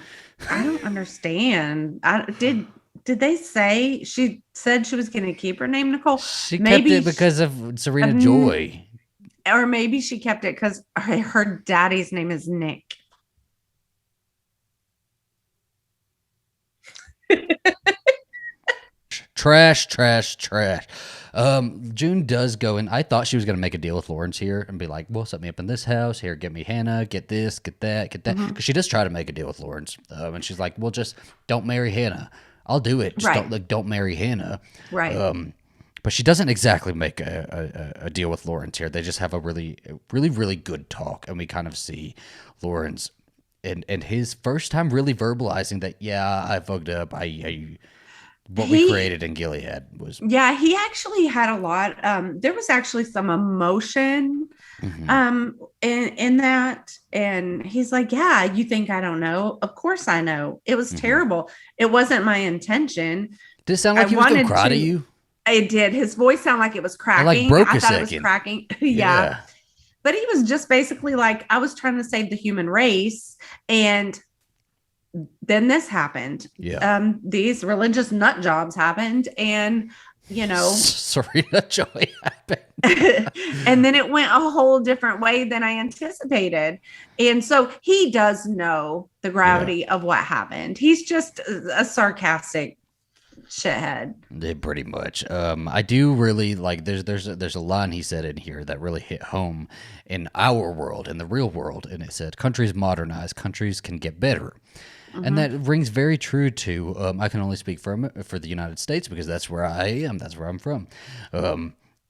I don't understand. Did they say she said she was going to keep her name Nicole? She kept it because of Serena Joy, or maybe she kept it because her daddy's name is Nick. Trash. June does go in. I thought she was going to make a deal with Lawrence here and be like, well, set me up in this house. Here, get me Hannah. Get this, get that, get that. Because she does try to make a deal with Lawrence. And she's like, well, just don't marry Hannah. I'll do it. Just don't marry Hannah. Right. but she doesn't exactly make a deal with Lawrence here. They just have a really good talk, and we kind of see Lawrence and his first time really verbalizing that, yeah, I fucked up. What we created in Gilead was... Yeah, he actually had a lot. There was actually some emotion in that. And he's like, yeah, you think I don't know? Of course I know. It was terrible. It wasn't my intention. Did it sound like he was going to cry to you? It did. His voice sounded like it was cracking. It like broke I a thought second. It was cracking. Yeah. But he was just basically like, I was trying to save the human race. And then this happened. Yeah. These religious nut jobs happened, and Serena Joy happened. And then it went a whole different way than I anticipated. And so he does know the gravity of what happened. He's just a sarcastic shithead. Yeah, pretty much. I do really like. There's a line he said in here that really hit home in our world, in the real world, and it said, "Countries modernize, countries can get better." And that rings very true to, I can only speak for the United States because that's where I am, that's where I'm from.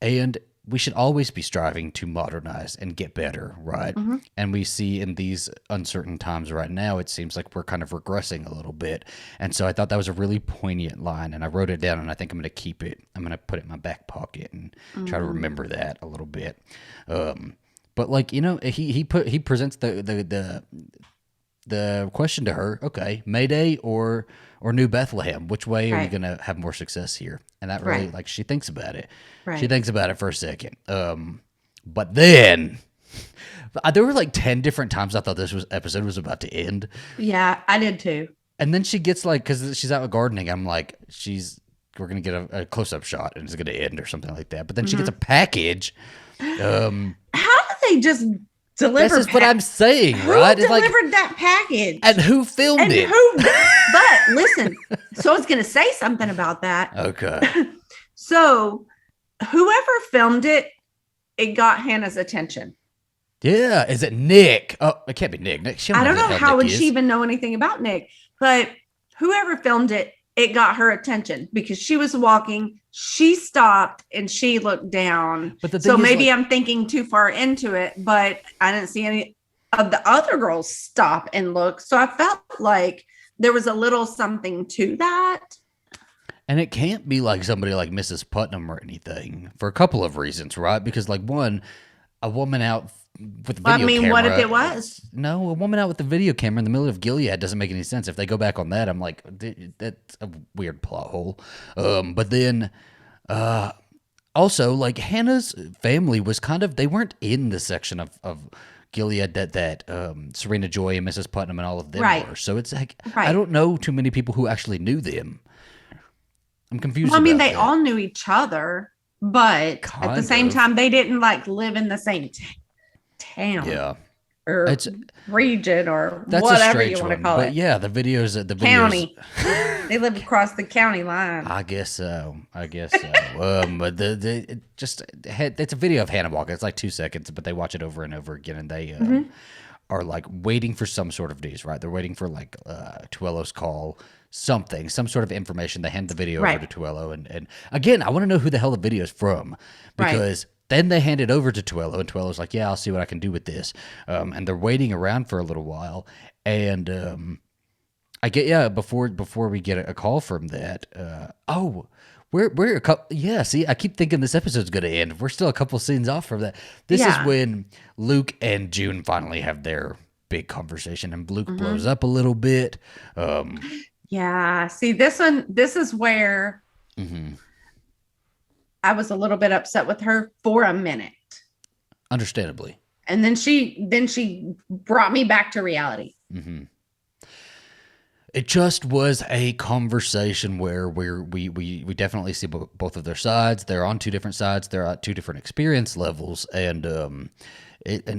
And we should always be striving to modernize and get better, right? And we see in these uncertain times right now, it seems like we're kind of regressing a little bit. And so I thought that was a really poignant line, and I wrote it down, and I think I'm going to keep it. I'm going to put it in my back pocket and try to remember that a little bit. But like, he presents the question to her, okay, Mayday or New Bethlehem, which way are you going to have more success here? And that really, like, she thinks about it. She thinks about it for a second. But then there were like 10 different times I thought this episode was about to end. Yeah, I did too. And then she gets like, because she's out gardening, I'm like, we're going to get a close-up shot and it's going to end or something like that. But then she gets a package. How did they just deliver? This is what I'm saying, who right? Who delivered that package? And who filmed it? But listen, so I was going to say something about that. Okay. So whoever filmed it, it got Hannah's attention. Yeah. Is it Nick? Oh, it can't be Nick. I don't know how would she even know anything about Nick, but whoever filmed it, it got her attention because she was walking. She stopped and she looked down. So maybe I'm thinking too far into it, but I didn't see any of the other girls stop and look. So I felt like there was a little something to that. And it can't be like somebody like Mrs. Putnam or anything for a couple of reasons, right? Because like one, a woman out with the video camera. What if it was? No, a woman out with the video camera in the middle of Gilead doesn't make any sense. If they go back on that, I'm like, that's a weird plot hole. But then also, like, Hannah's family was kind of, they weren't in the section of Gilead that Serena Joy and Mrs. Putnam and all of them were. So it's like, I don't know too many people who actually knew them. I'm confused. Well, I mean, they all knew each other, but at the same time, they didn't like live in the same town, or region, or whatever you want to call it. But yeah, the videos, county. They live across the county line. I guess so. But it's a video of Hannah walking. It's like 2 seconds, but they watch it over and over again, and they are like waiting for some sort of news, right? They're waiting for like Toello's call. Some sort of information. They hand the video over to Toello. And again, I want to know who the hell the video is from, because then they hand it over to Toello, and Toello's like, yeah, I'll see what I can do with this. And they're waiting around for a little while. And I get, before we get a call from that, we're a couple, see, I keep thinking this episode's going to end. We're still a couple scenes off from that. This is when Luke and June finally have their big conversation, and Luke blows up a little bit. Yeah. See, this is where I was a little bit upset with her for a minute. Understandably. And then she brought me back to reality. It just was a conversation where we definitely see both of their sides. They're on two different sides. They're at two different experience levels. And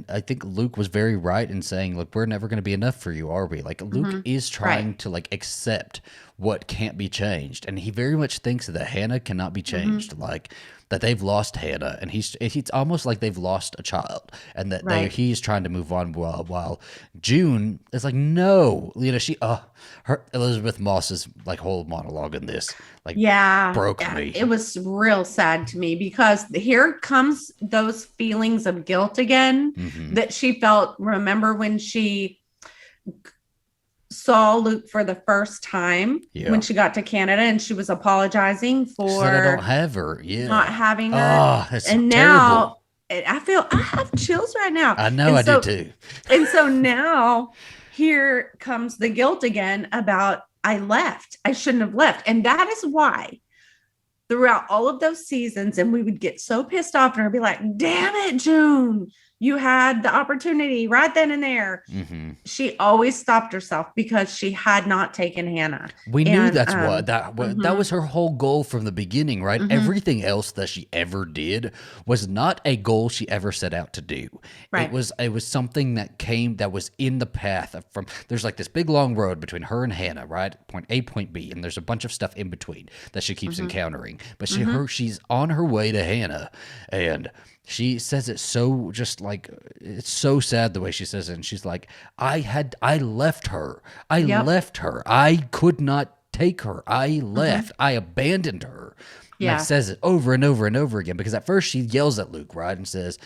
I think Luke was very right in saying, look, we're never going to be enough for you, are we? Like, Luke is trying to like accept what can't be changed. And he very much thinks that Hannah cannot be changed, like that they've lost Hannah, and it's almost like they've lost a child, and that he's trying to move on while June is like, no, you know, her Elizabeth Moss's like whole monologue in this like broke me. It was real sad to me because here comes those feelings of guilt again that she felt. Remember when she saw Luke for the first time when she got to Canada and she was apologizing for I don't have her, not having her. Oh, that's and terrible. Now I have chills right now. I know, I do too. And so now here comes the guilt again about I left. I shouldn't have left. And that is why throughout all of those seasons, and we would get so pissed off and I'd be like, damn it, June, you had the opportunity right then and there. She always stopped herself because she had not taken Hannah. We knew that's that was her whole goal from the beginning, right? Everything else that she ever did was not a goal she ever set out to do. Right. It was something that was in the path from. There's like this big long road between her and Hannah, right? Point A, point B, and there's a bunch of stuff in between that she keeps encountering. But she's on her way to Hannah, and she says it so just like, it's so sad the way she says it. And she's like, I left her. I left her. I could not take her. I left. I abandoned her. Yeah. And says it over and over and over again, because at first she yells at Luke, right? And says,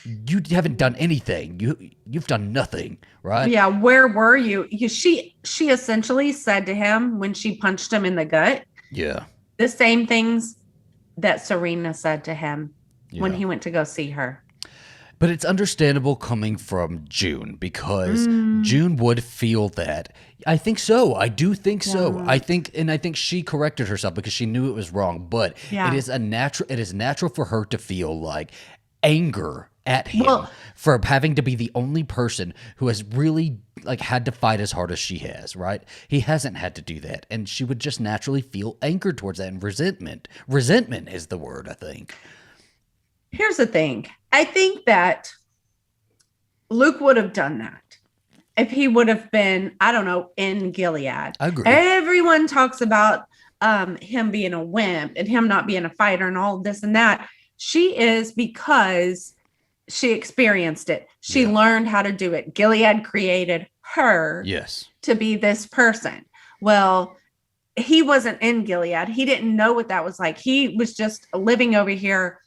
you haven't done anything. You've done nothing, right? Yeah. Where were you? She essentially said to him when she punched him in the gut. Yeah. The same things that Serena said to him when he went to go see her. But it's understandable coming from June, because June would feel that. I think so. I do think so. I think she corrected herself because she knew it was wrong. But it is natural for her to feel like anger at him for having to be the only person who has really like had to fight as hard as she has, right? He hasn't had to do that. And she would just naturally feel angered towards that, and resentment. Resentment is the word, I think. Here's the thing. I think that Luke would have done that if he would have been, I don't know, in Gilead. I agree. Everyone talks about him being a wimp and him not being a fighter and all this and that. She is, because she experienced it. She learned how to do it. Gilead created her to be this person. Well, he wasn't in Gilead. He didn't know what that was like. He was just living over here,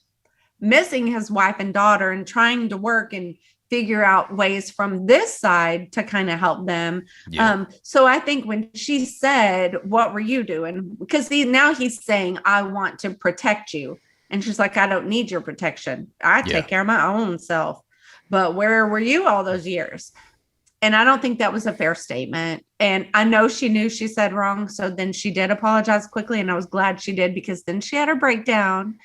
missing his wife and daughter and trying to work and figure out ways from this side to kind of help them. Yeah. So I think when she said, what were you doing? Because now he's saying, I want to protect you. And she's like, I don't need your protection. I take care of my own self. But where were you all those years? And I don't think that was a fair statement. And I know she knew she said wrong. So then she did apologize quickly. And I was glad she did, because then she had her breakdown.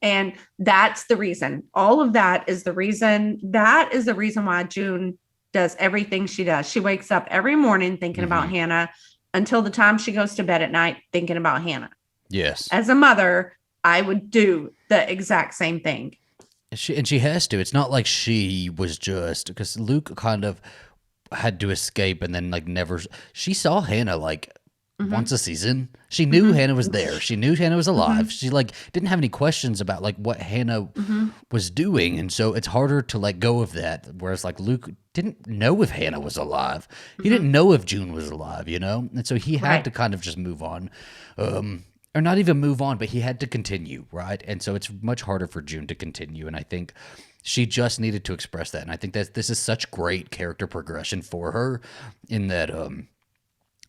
And that's the reason. All of that is the reason. That is the reason why June does everything she does. She wakes up every morning thinking about Hannah until the time she goes to bed at night thinking about Hannah. Yes. As a mother, I would do the exact same thing. She has to. It's not like she was just, because Luke kind of had to escape and then like never. She saw Hannah like once a season. She knew Hannah was there. She knew Hannah was alive. She like didn't have any questions about like what Hannah was doing, and so it's harder to let go of that. Whereas like Luke didn't know if Hannah was alive. He didn't know if June was alive, you know, and so he had to kind of just move on, or not even move on, but he had to continue, right? And so it's much harder for June to continue, and I think she just needed to express that. And I think that this is such great character progression for her, in that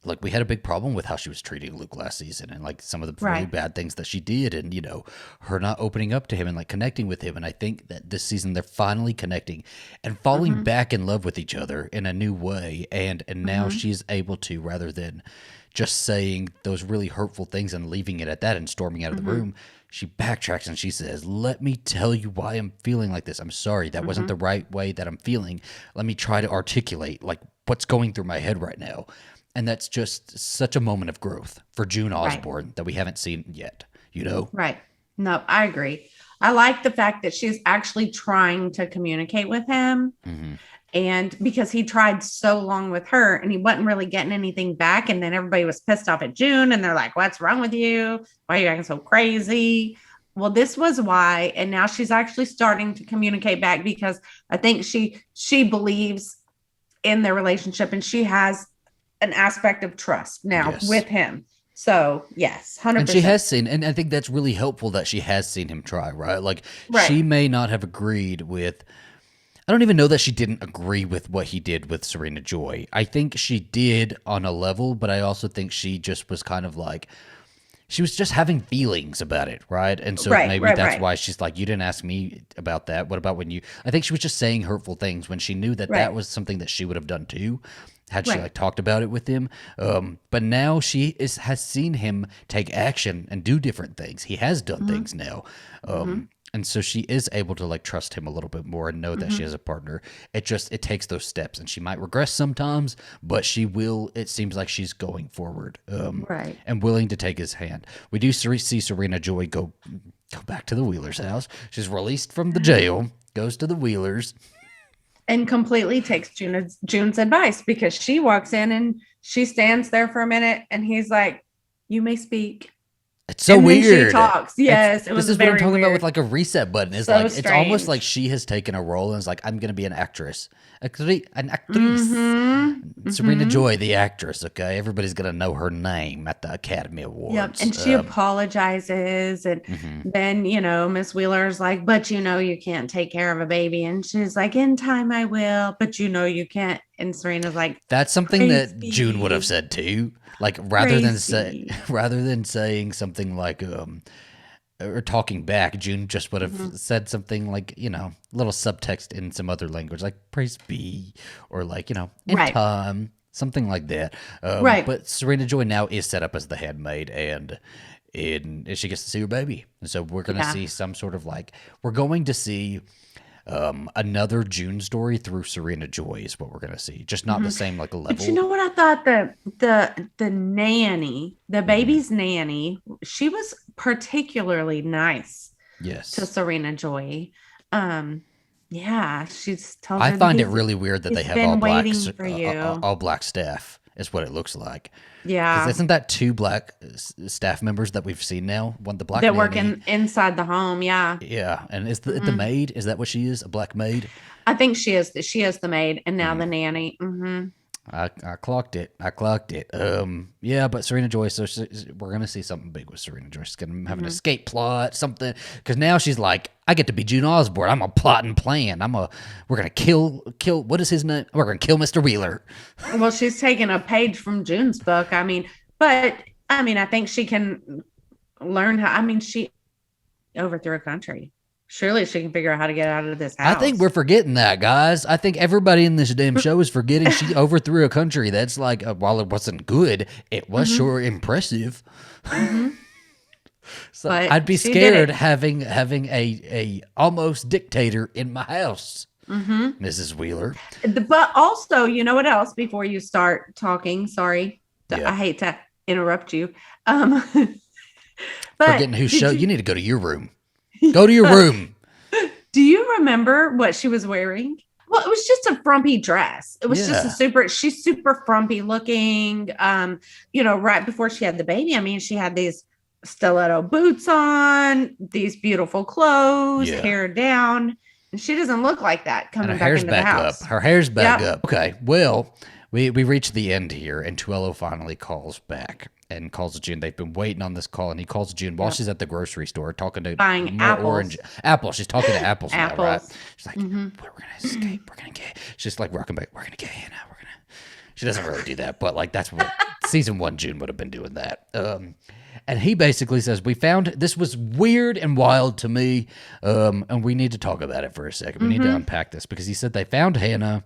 like we had a big problem with how she was treating Luke last season, and like some of the really bad things that she did, and you know, her not opening up to him and like connecting with him. And I think that this season they're finally connecting and falling back in love with each other in a new way. And now she's able to, rather than just saying those really hurtful things and leaving it at that and storming out of the room, she backtracks and she says, let me tell you why I'm feeling like this. I'm sorry. That wasn't the right way that I'm feeling. Let me try to articulate like what's going through my head right now. And that's just such a moment of growth for June Osborne that we haven't seen yet, you know? Right. No, I agree. I like the fact that she's actually trying to communicate with him. Mm-hmm. And because he tried so long with her and he wasn't really getting anything back. And then everybody was pissed off at June and they're like, what's wrong with you? Why are you acting so crazy? Well, this was why. And now she's actually starting to communicate back because I think she believes in their relationship and she has an aspect of trust now with him. So yes, 100%. And she has seen, and I think that's really helpful that she has seen him try, right? Like she may not have agreed with, I don't even know that she didn't agree with what he did with Serena Joy. I think she did on a level, but I also think she just was kind of like, she was just having feelings about it, right? And so maybe that's why she's like, you didn't ask me about that. What about when you, I think she was just saying hurtful things when she knew that that was something that she would have done too, had she like talked about it with him. But now she has seen him take action and do different things. He has done things now. And so she is able to like trust him a little bit more and know that she has a partner. It takes those steps, and she might regress sometimes, but she will. It seems like she's going forward, and willing to take his hand. We do see Serena Joy go back to the Wheelers' house. She's released from the jail, goes to the Wheelers, and completely takes June's advice, because she walks in and she stands there for a minute, and he's like, "You may speak." It's so weird. She talks. Yes, this is what I'm talking about with like a reset button. It's so like strange. It's almost like she has taken a role and is like, I'm going to be an actress, an actress. Serena Joy, the actress. Okay, everybody's going to know her name at the Academy Awards. Yep, and she apologizes, and then Miss Wheeler's like, but you can't take care of a baby, and she's like, in time I will, but you can't. And Serena's like, that's something that June would have said too. Like rather than saying something like or talking back, June just would have said something like, little subtext in some other language, like praise be, or like, in time, something like that. But Serena Joy now is set up as the handmaid, and she gets to see her baby. And so we're going to see some sort of like, we're going to see another June story through Serena Joy is what we're going to see. Just not the same like level. But you know what I thought? The nanny, the baby's nanny, she was particularly nice. Yes. To Serena Joy. She's tells I her find it really weird that they have all black staff. Is what it looks like. Yeah. Isn't that two black staff members that we've seen now? One, the black that nanny. work inside the home. Yeah. Yeah. And is the maid, is that what she is? A black maid? I think she is the maid, and now the nanny. I clocked it. Yeah, but Serena Joy, so we're going to see something big with Serena Joy. She's going to have an escape plot, something, because now she's like, I get to be June Osborne. I'm a plot and plan. We're going to kill, what is his name? We're going to kill Mr. Wheeler. Well, she's taking a page from June's book. I think she can learn how, she overthrew a country. Surely she can figure out how to get out of this house. I think we're forgetting that, guys. I think everybody in this damn show is forgetting she overthrew a country. That's like, while it wasn't good, it was sure impressive. So but I'd be scared having a almost dictator in my house, Mrs. Wheeler. But also, you know what else? Before you start talking, sorry, I hate to interrupt you. But forgetting whose show, you need to go to your room. Go to your room. Do you remember what she was wearing? Well, it was just a frumpy dress. It was just she's super frumpy looking. Right before she had the baby, she had these stiletto boots on, these beautiful clothes, hair down. And she doesn't look like that coming back into the house. Her hair's back up. Okay, well, we reached the end here, and Toello finally calls back and calls June. They've been waiting on this call, and he calls June while she's at the grocery store talking to buying apples. Apples. She's talking to apples now, right? She's like, we're going to escape. We're going to get. She's like rocking back. We're going to get Hannah. She doesn't really do that, but like that's what season 1 June would have been doing that. And he basically says, we found this was weird and wild to me, and we need to talk about it for a second. We need to unpack this, because he said they found Hannah.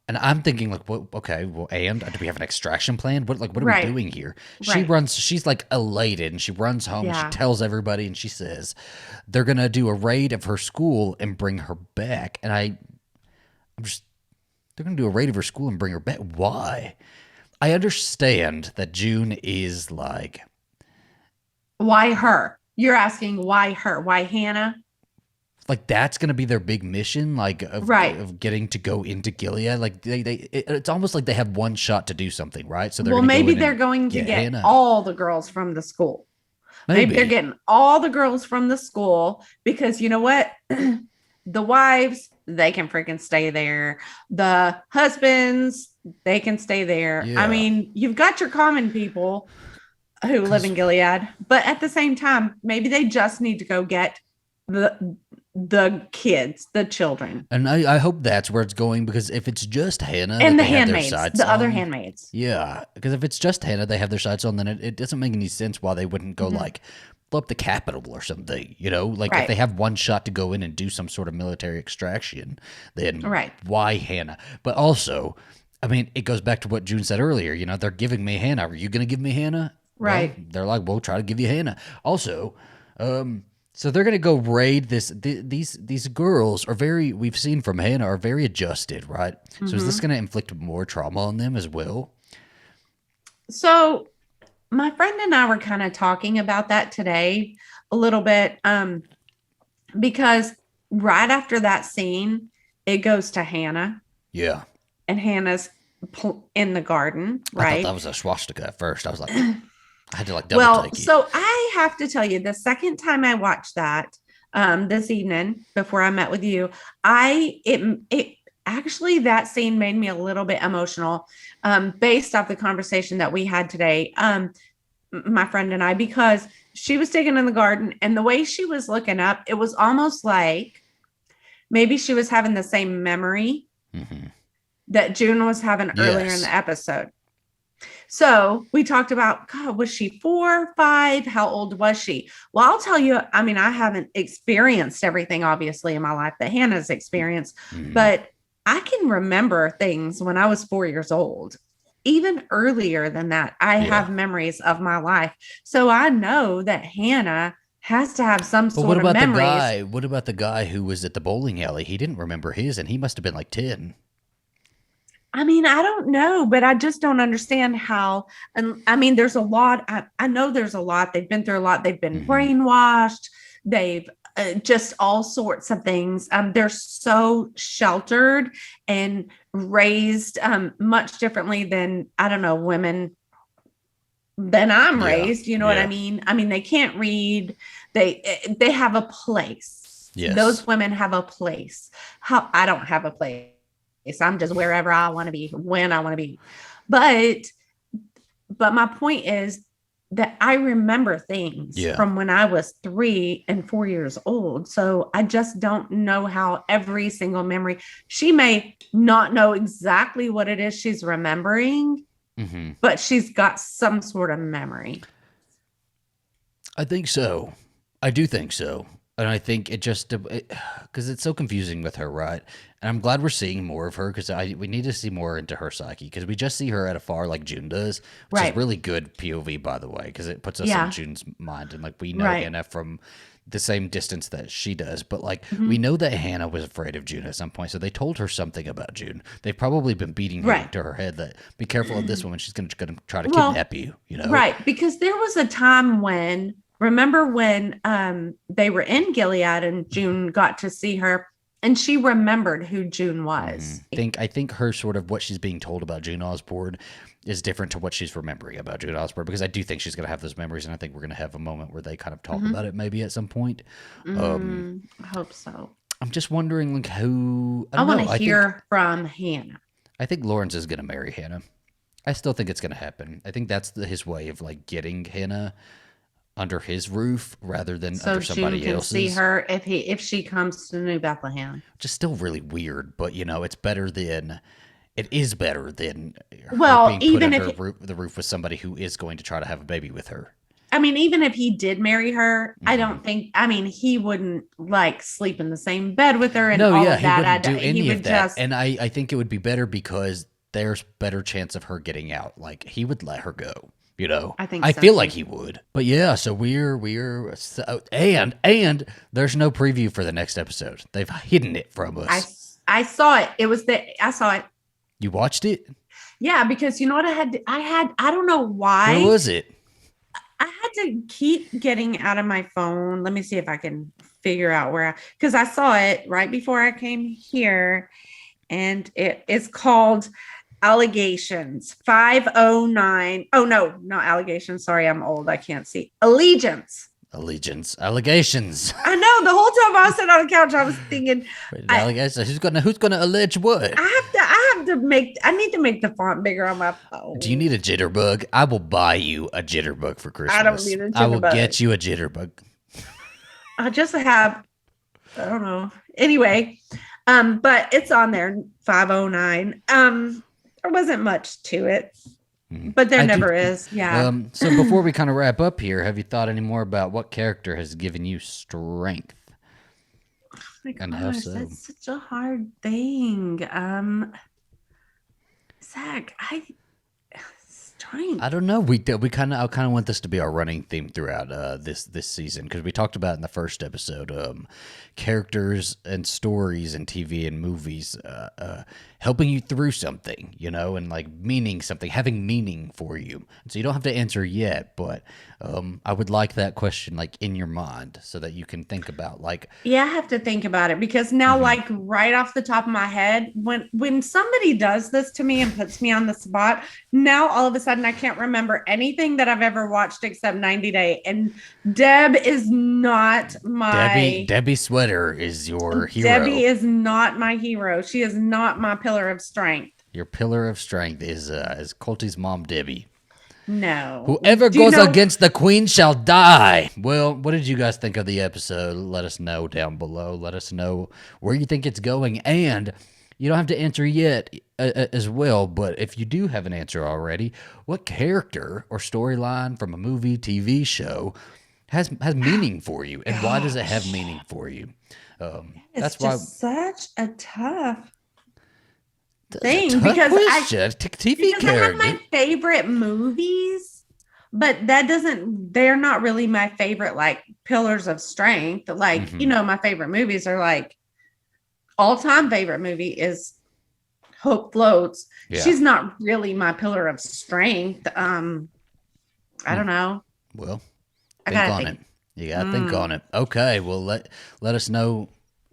And I'm thinking like, well, okay, well, and do we have an extraction plan? What are we doing here? She's like elated, and she runs home, and she tells everybody, and she says they're going to do a raid of her school and bring her back. And they're going to do a raid of her school and bring her back. Why? I understand that June is like, why her? You're asking why her? Why Hannah? Like that's gonna be their big mission, like Right. of getting to go into Gilead. Like it's almost like they have one shot to do something, right? So they're Well, gonna go maybe in they're and going to get get Hannah. all the girls from the school. Maybe they're Maybe. getting all the girls from the school because you know what? The wives, they can freaking stay there. The husbands, they can stay there. I Yeah. mean, you've got your common people who live in Gilead, but at the same time, maybe they just need to go get the kids, the children. And I hope that's where it's going, because if it's just Hannah And that the they have their handmaids, sights the other on, handmaids. yeah, because if it's just Hannah they have their sights on, then it doesn't make any sense why they wouldn't go like blow up the Capitol or something, you know? Like if Right. they have one shot to go in and do some sort of military extraction, then Right. why Hannah? But also, I mean, it goes back to what June said earlier, you know, they're giving me Hannah. Are you going to give me Hannah? Right. Well, they're like, we'll try to give you Hannah. Also, so they're gonna go raid this. These girls are very. We've seen from Hannah are very adjusted, right? So is this gonna inflict more trauma on them as well? So my friend and I were kind of talking about that today a little bit because right after that scene, it goes to Hannah, Yeah, and Hannah's in the garden, I thought right? that was a swastika at first. I was like, I had to like double Well, take it. so I have to tell you, the second time I watched that this evening before I met with you, it actually that scene made me a little bit emotional based off the conversation that we had today. My friend and I, because she was digging in the garden and the way she was looking up, it was almost like maybe she was having the same memory that June was having earlier in the episode. So we talked about, God, was she 4, 5? How old was she? Well, I'll tell you, I mean, I haven't experienced everything, obviously, in my life that Hannah's experienced, but I can remember things when I was 4 years old. Even earlier than that, I have memories of my life. So I know that Hannah has to have some sort of memories. What about the guy who was at the bowling alley? He didn't remember his, and he must have been like 10. I mean, I don't know, but I just don't understand how. And I mean, there's a lot. I know there's a lot. They've been through a lot. They've been brainwashed. They've just all sorts of things. They're so sheltered and raised much differently than, I don't know, women than I'm raised. You know what I mean? I mean, they can't read. They have a place. Yes. Those women have a place. How I don't have a place. I'm just wherever I want to be, when I want to be. But my point is that I remember things from when I was 3 and 4 years old. So I just don't know how every single memory, she may not know exactly what it is she's remembering, but she's got some sort of memory. I think so. I do think so. And I think it just, because it's so confusing with her, right? And I'm glad we're seeing more of her, because we need to see more into her psyche, because we just see her at afar like June does, which is really good POV, by the way, because it puts us in June's mind. And like we know Hannah from the same distance that she does. But like we know that Hannah was afraid of June at some point. So they told her something about June. They've probably been beating her into her head that be careful of this woman. She's going to try to kidnap you, you know? Right. Because there was a time when, remember when they were in Gilead and June got to see her and she remembered who June was. I think her sort of what she's being told about June Osborne is different to what she's remembering about June Osborne, because I do think she's going to have those memories, and I think we're going to have a moment where they kind of talk about it maybe at some point. I hope so. I'm just wondering like who... I want to hear from Hannah. I think Lawrence is going to marry Hannah. I still think it's going to happen. I think that's his way of like getting Hannah under his roof rather than under somebody June can else's. See her if she comes to New Bethlehem. Which is still really weird, but you know, it is better than her being even put under the roof with somebody who is going to try to have a baby with her. I mean, even if he did marry her, I don't think. I mean, he wouldn't like sleep in the same bed with her and all of that. He wouldn't do any of that. And I think it would be better because there's better chance of her getting out. Like he would let her go. You know, I feel like he would. But yeah, so and there's no preview for the next episode. They've hidden it from us. I saw it. I saw it. You watched it? Yeah, because you know what I had, I don't know why. Where was it? I had to keep getting out of my phone. Let me see if I can figure out where because I saw it right before I came here, and it is called Allegations 509. Oh no, not allegations. Sorry, I'm old. I can't see. Allegiance. Allegiance, allegations. I know the whole time I was sitting on the couch, I was thinking, Allegations. Who's gonna allege what? I need to make the font bigger on my phone. Do you need a jitterbug? I will buy you a jitterbug for Christmas. I don't need a jitterbug. I will get you a jitterbug. I just have, I don't know. Anyway, but it's on there, 509. There wasn't much to it, but there never is. Yeah. So before we kind of wrap up here, have you thought any more about what character has given you strength? Oh my gosh, that's such a hard thing. Zach, strength. I don't know. I kind of want this to be our running theme throughout this season, because we talked about in the first episode characters and stories in TV and movies helping you through something, and like meaning something, having meaning for you. So you don't have to answer yet, but I would like that question like in your mind so that you can think about like. Yeah, I have to think about it because now, like right off the top of my head, when somebody does this to me and puts me on the spot, now all of a sudden I can't remember anything that I've ever watched except 90 Day. And Deb is not my Debbie Sweater is your hero. Debbie is not my hero. She is not my pillar of strength. Your pillar of strength is Colty's mom, Debbie. No. Whoever goes against the queen shall die. Well, what did you guys think of the episode? Let us know down below. Let us know where you think it's going. And you don't have to answer yet as well, but if you do have an answer already, what character or storyline from a movie, TV show has meaning for you? And why does it have meaning for you? That's just such a tough thing because TV character. I have my favorite movies, but they're not really my favorite like pillars of strength. Like, my favorite movies are like all-time favorite movie is Hope Floats. Yeah. She's not really my pillar of strength. I don't know. Well, think on it. You gotta think on it. Okay, well let us know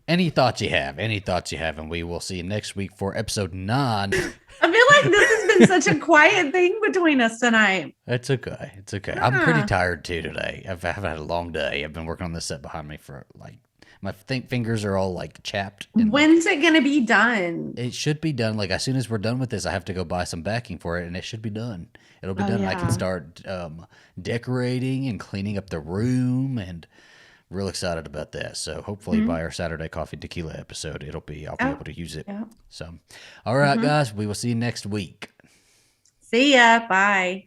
any thoughts you have, and we will see you next week for episode 9. I feel like this has been such a quiet thing between us tonight. It's okay. I'm pretty tired too today. I've had a long day. I've been working on this set behind me for like, my fingers are all like chapped. When's it going to be done? It should be done. Like as soon as we're done with this, I have to go buy some backing for it and it should be done. It'll be done. Yeah. And I can start decorating and cleaning up the room, and real excited about that. So hopefully by our Saturday Coffee Tequila episode, I'll be able to use it. Yeah. So, all right, guys, we will see you next week. See ya. Bye.